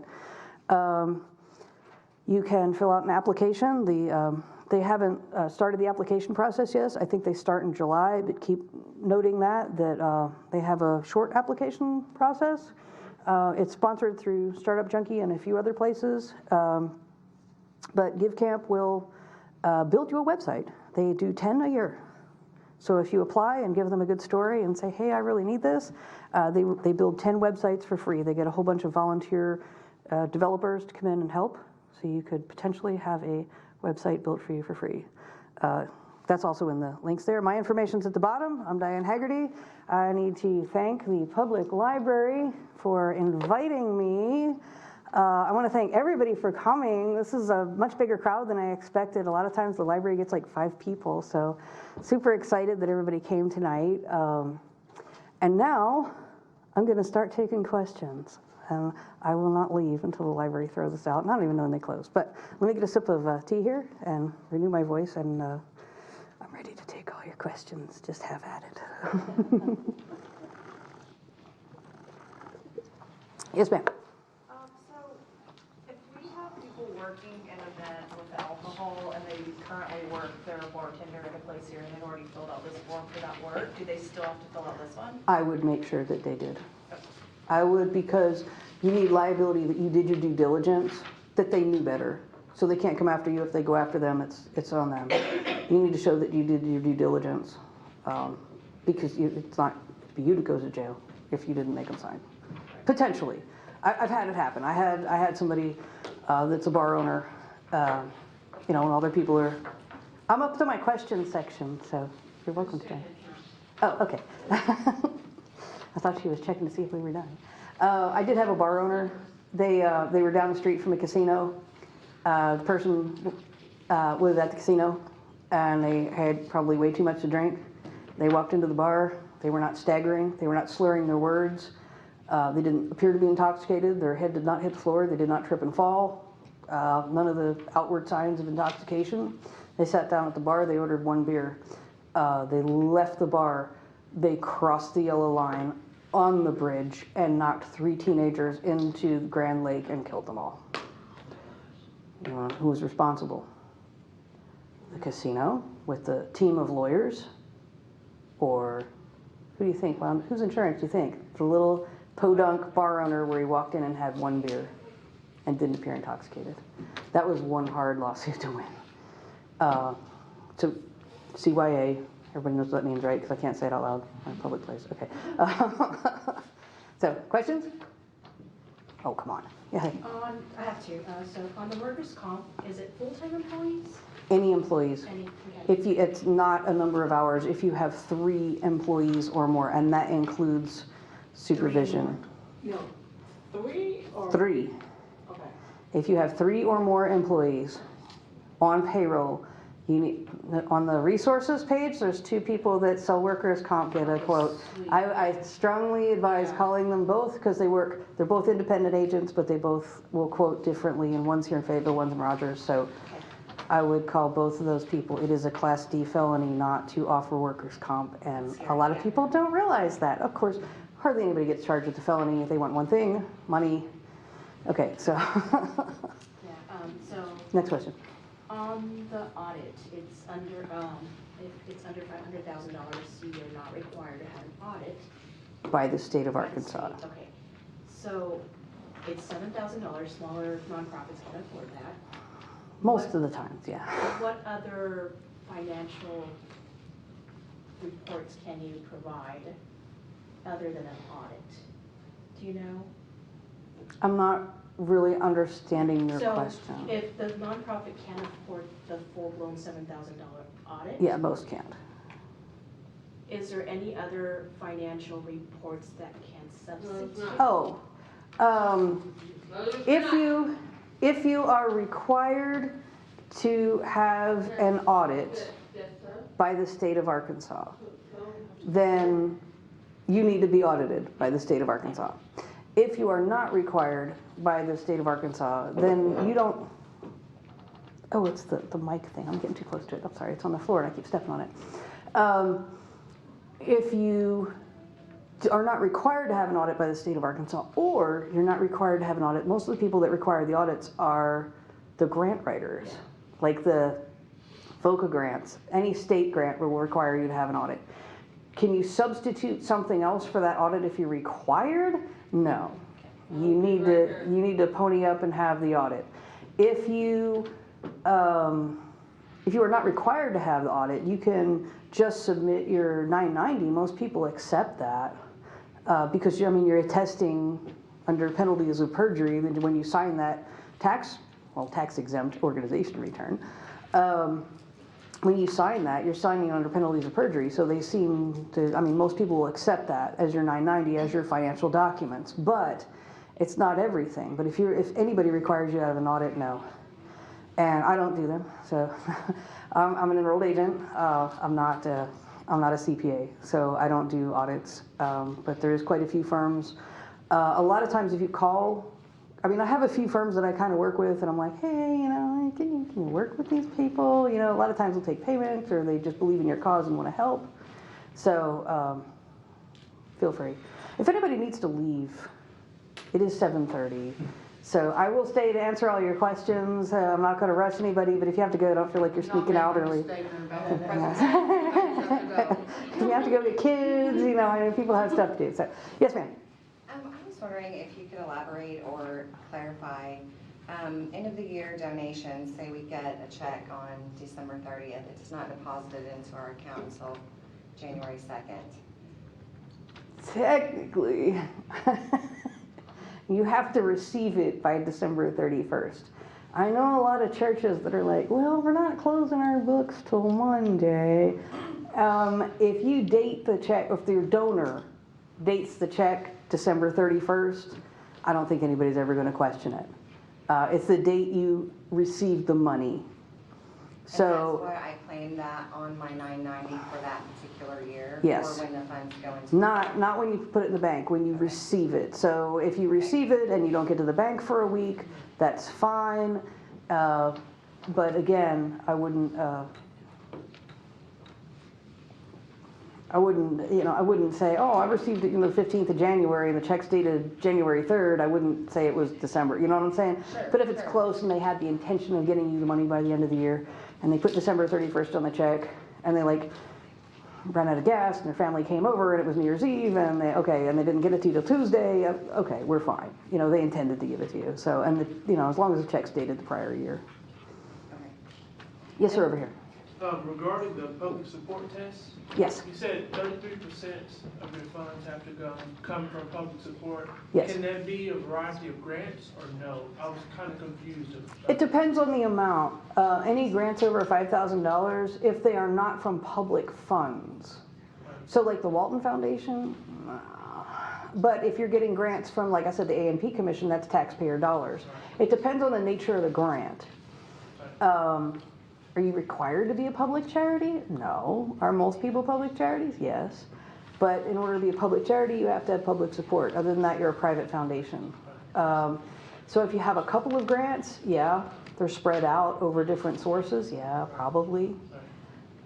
you can fill out an application. They haven't started the application process yet. I think they start in July, but keep noting that they have a short application process. It's sponsored through Startup Junkie and a few other places. But GiveCamp will build you a website. They do 10 a year. So if you apply and give them a good story and say, hey, I really need this, they build 10 websites for free. They get a whole bunch of volunteer developers to come in and help. So you could potentially have a website built for you for free. That's also in the links there. My information's at the bottom. I'm Diane Haggerty. I need to thank the Public Library for inviting me. I want to thank everybody for coming. This is a much bigger crowd than I expected. A lot of times the library gets like 5 people, so super excited that everybody came tonight. And now I'm going to start taking questions. I will not leave until the library throws us out. I don't even know when they close. But let me get a sip of tea here and renew my voice, and I'm ready to take all your questions. Just have at it. Yes, ma'am. So if we have people working an event with alcohol and they currently work, they're a bartender at a place here and they've already filled out this form for that work, do they still have to fill out this one? I would make sure that they did. I would, because you need liability that you did your due diligence, that they knew better. So they can't come after you. If they go after them, it's on them. You need to show that you did your due diligence, because it's not for you to go to jail if you didn't make them sign. Potentially. I've had it happen. I had somebody that's a bar owner, and other people are. I'm up to my questions section, so you're welcome to. Oh, okay. I thought she was checking to see if we were done. I did have a bar owner. They were down the street from a casino. The person was at the casino, and they had probably way too much to drink. They walked into the bar. They were not staggering. They were not slurring their words. They didn't appear to be intoxicated. Their head did not hit the floor. They did not trip and fall. None of the outward signs of intoxication. They sat down at the bar. They ordered 1 beer. They left the bar. They crossed the yellow line on the bridge and knocked 3 teenagers into the Grand Lake and killed them all. Who was responsible? The casino with the team of lawyers? Or who do you think? Well, whose insurance do you think? The little podunk bar owner where he walked in and had 1 beer and didn't appear intoxicated. That was one hard lawsuit to win. So CYA, everybody knows what that means, right? Because I can't say it out loud in a public place. Okay. So, questions? Oh, come on. Yeah. I have 2. So on the workers' comp, is it full-time employees? Any employees. Okay. It's not a number of hours. If you have 3 employees or more, and that includes supervision. 3 or 3. Okay. If you have 3 or more employees on payroll, you need, on the resources page, there's 2 people that sell workers' comp get a quote. I strongly advise calling them both, because they're both independent agents, but they both will quote differently, and one's here in Fayetteville, one's in Rogers. So I would call both of those people. It is a Class D felony not to offer workers' comp, and a lot of people don't realize that. Of course, hardly anybody gets charged with a felony. They want one thing, money. Okay, so So next question. on the audit, it's under, if it's under $500,000, you're not required to have an audit. By the state of by the Arkansas. state. Okay, so it's $7,000, smaller nonprofits can afford that. Most of the times, yeah. What other financial reports can you provide other than an audit? Do you know? I'm not really understanding your So question. if the nonprofit can't afford the full-blown $7,000 audit? Yeah, most can't. Is there any other financial reports that can substitute? Oh, if you are required to have an audit by the state of Arkansas, then you need to be audited by the state of Arkansas. If you are not required by the state of Arkansas, then you don't, oh, it's the mic thing. I'm getting too close to it. I'm sorry. It's on the floor and I keep stepping on it. If you are not required to have an audit by the state of Arkansas, or you're not required to have an audit, most of the people that require the audits are the grant writers, like the VOCA grants. Any state grant will require you to have an audit. Can you substitute something else for that audit if you're required? No. You need to pony up and have the audit. If you are not required to have the audit, you can just submit your 990. Most people accept that because you're attesting under penalties of perjury when you sign that tax-exempt organization return. When you sign that, you're signing under penalties of perjury. So they seem to, most people will accept that as your 990, as your financial documents. But it's not everything. But if anybody requires you to have an audit, no. And I don't do them. So I'm an enrolled agent. I'm not a CPA, so I don't do audits. But there's quite a few firms. A lot of times if you call, I have a few firms that I kind of work with, and I'm like, hey, can you work with these people? A lot of times they'll take payments, or they just believe in your cause and want to help. So feel free. If anybody needs to leave, it is 7:30. So I will stay to answer all your questions. I'm not going to rush anybody, but if you have to go, don't feel like you're sneaking out early. If you have to go get kids, people have stuff to do. So, yes, ma'am. I was wondering if you could elaborate or clarify, end of the year donations, say we get a check on December 30th, it's not deposited into our account until January 2nd. Technically, you have to receive it by December 31st. I know a lot of churches that are like, well, we're not closing our books till Monday. If you date the check, if your donor dates the check December 31st, I don't think anybody's ever going to question it. It's the date you received the money. So and that's why I claim that on my 990 for that particular year? Yes. Or when the funds go into not when you put it in the bank, when you receive it. So if you receive it and you don't get to the bank for a week, that's fine. But again, I wouldn't say, oh, I received it, the 15th of January and the check's dated January 3rd. I wouldn't say it was December. You know what I'm saying? Sure, but if it's sure. close and they had the intention of getting you the money by the end of the year, and they put December 31st on the check, and they ran out of gas, and their family came over, and it was New Year's Eve, and they didn't get it to you till Tuesday. Okay, we're fine. They intended to give it to you. So, and as long as the check's dated the prior year. Okay. Yes, sir, over here. Regarding the public support test, Yes. you said 33% of your funds have to come from public support. Yes. Can that be a variety of grants or no? I was kind of confused. It depends on the amount. Any grants over $5,000, if they are not from public funds. So like the Walton Foundation, but if you're getting grants from, like I said, the A&P Commission, that's taxpayer dollars. It depends on the nature of the grant. Are you required to be a public charity? No. Are most people public charities? Yes. But in order to be a public charity, you have to have public support. Other than that, you're a private foundation. So if you have a couple of grants, yeah, they're spread out over different sources, yeah, probably.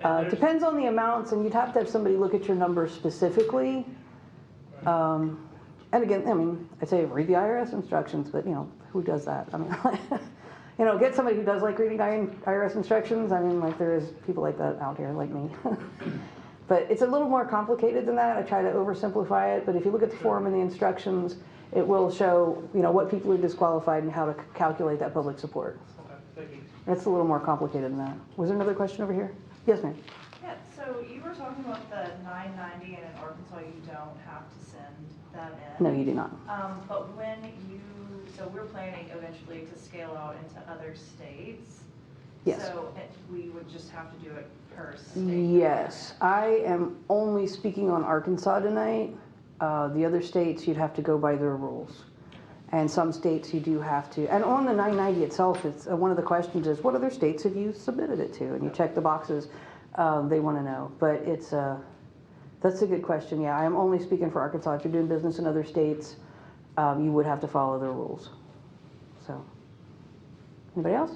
And there's- Depends on the amounts, and you'd have to have somebody look at your numbers specifically. And again, I mean, I say read the IRS instructions, but who does that? I mean, get somebody who does like reading IRS instructions. I mean, like there is people like that out here, like me. But it's a little more complicated than that. I try to oversimplify it, but if you look at the form and the instructions, it will show, what people are disqualified and how to calculate that public support. Okay, thank you. It's a little more complicated than that. Was there another question over here? Yes, ma'am. Yeah, so you were talking about the 990, and in Arkansas, you don't have to send that in. No, you do not. But so we're planning eventually to scale out into other states. Yes. So we would just have to do it per state. Yes, I am only speaking on Arkansas tonight. The other states, you'd have to go by their rules. And some states you do have to, and on the 990 itself, it's one of the questions is, what other states have you submitted it to? And you check the boxes, they want to know. But that's a good question. Yeah, I am only speaking for Arkansas. If you're doing business in other states, you would have to follow their rules. So, anybody else?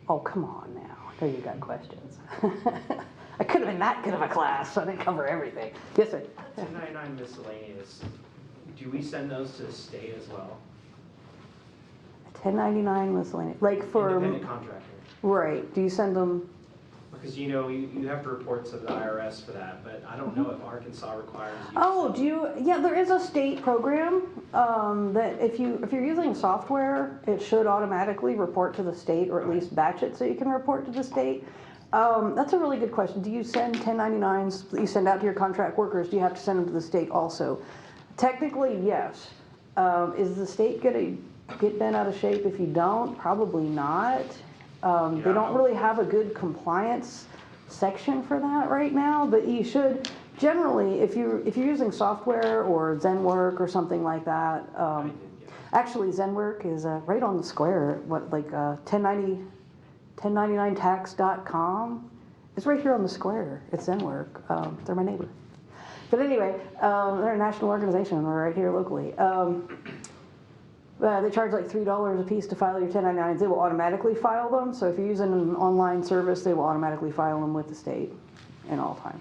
Oh, come on now. I know you got questions. I could have been that good of a class, so I didn't cover everything. Yes, sir. 1099 miscellaneous, do we send those to the state as well? 1099 miscellaneous, like for, Independent contractor? right, do you send them? Because you have to report to the IRS for that, but I don't know if Arkansas requires you. Oh, yeah, there is a state program that if you're using software, it should automatically report to the state, or at least batch it so you can report to the state. That's a really good question. Do you send 1099s that you send out to your contract workers? Do you have to send them to the state also? Technically, yes. Is the state going to get bent out of shape if you don't? Probably not. They don't really have a good compliance section for that right now, but you should generally, if you're using software or ZenWork or something like that. Actually, ZenWork is right on the square. 1099tax.com. It's right here on the square. It's ZenWork. They're my neighbor. But anyway, they're a national organization. We're right here locally. They charge like $3 a piece to file your 1099s. They will automatically file them. So if you're using an online service, they will automatically file them with the state in all time.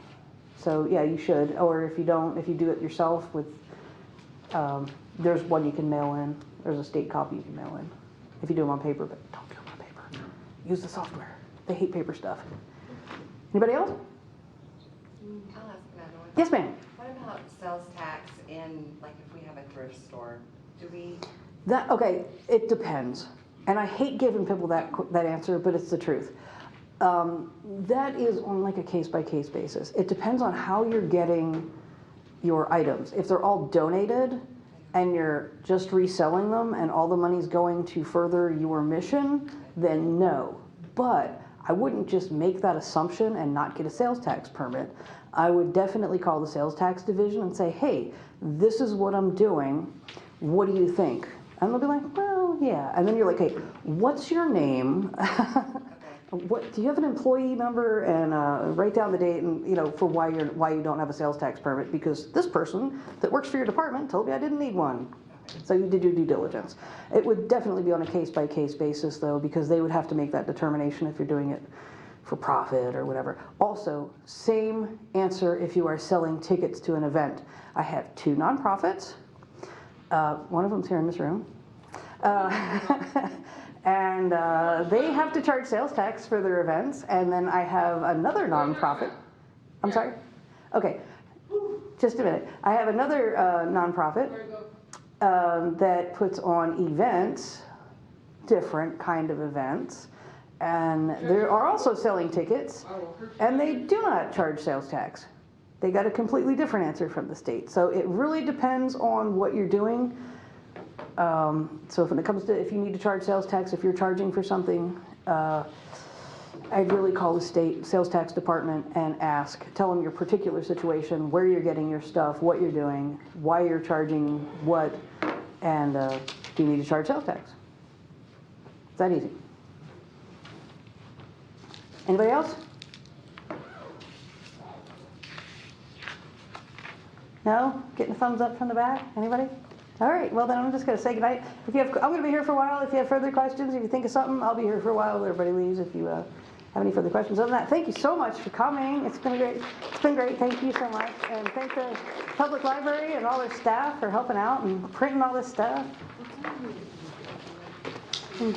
So yeah, you should. Or if you don't, if you do it yourself with, there's one you can mail in. There's a state copy you can mail in. If you do them on paper, but don't do them on paper. Use the software. They hate paper stuff. Anybody else? I'll ask another one. Yes, ma'am. What about sales tax in, like, if we have a thrift store? Do we, Okay, it depends. And I hate giving people that answer, but it's the truth. That is on like a case-by-case basis. It depends on how you're getting your items. If they're all donated and you're just reselling them and all the money's going to further your mission, then no. But I wouldn't just make that assumption and not get a sales tax permit. I would definitely call the sales tax division and say, hey, this is what I'm doing. What do you think? And they'll be like, well, yeah. And then you're like, hey, what's your name? What do you have an employee number? And write down the date and for why you don't have a sales tax permit, because this person that works for your department told me I didn't need one. So you did your due diligence. It would definitely be on a case-by-case basis though, because they would have to make that determination if you're doing it for profit or whatever. Also, same answer if you are selling tickets to an event. I have 2 nonprofits. One of them's here in this room. And they have to charge sales tax for their events. And then I have another nonprofit. I'm sorry? Okay, just a minute. I have another nonprofit that puts on events, different kind of events. And they are also selling tickets, and they do not charge sales tax. They got a completely different answer from the state. So it really depends on what you're doing. So when it comes to, if you need to charge sales tax, if you're charging for something, I'd really call the state sales tax department and ask, tell them your particular situation, where you're getting your stuff, what you're doing, why you're charging what, and do you need to charge sales tax? It's that easy. Anybody else? No? Getting a thumbs up from the back? Anybody? All right, well then I'm just gonna say goodnight. I'm gonna be here for a while. If you have further questions, if you think of something, I'll be here for a while. Everybody leaves if you have any further questions. Other than that, thank you so much for coming. It's been great. It's been great. Thank you so much. And thank the public library and all their staff for helping out and printing all this stuff. And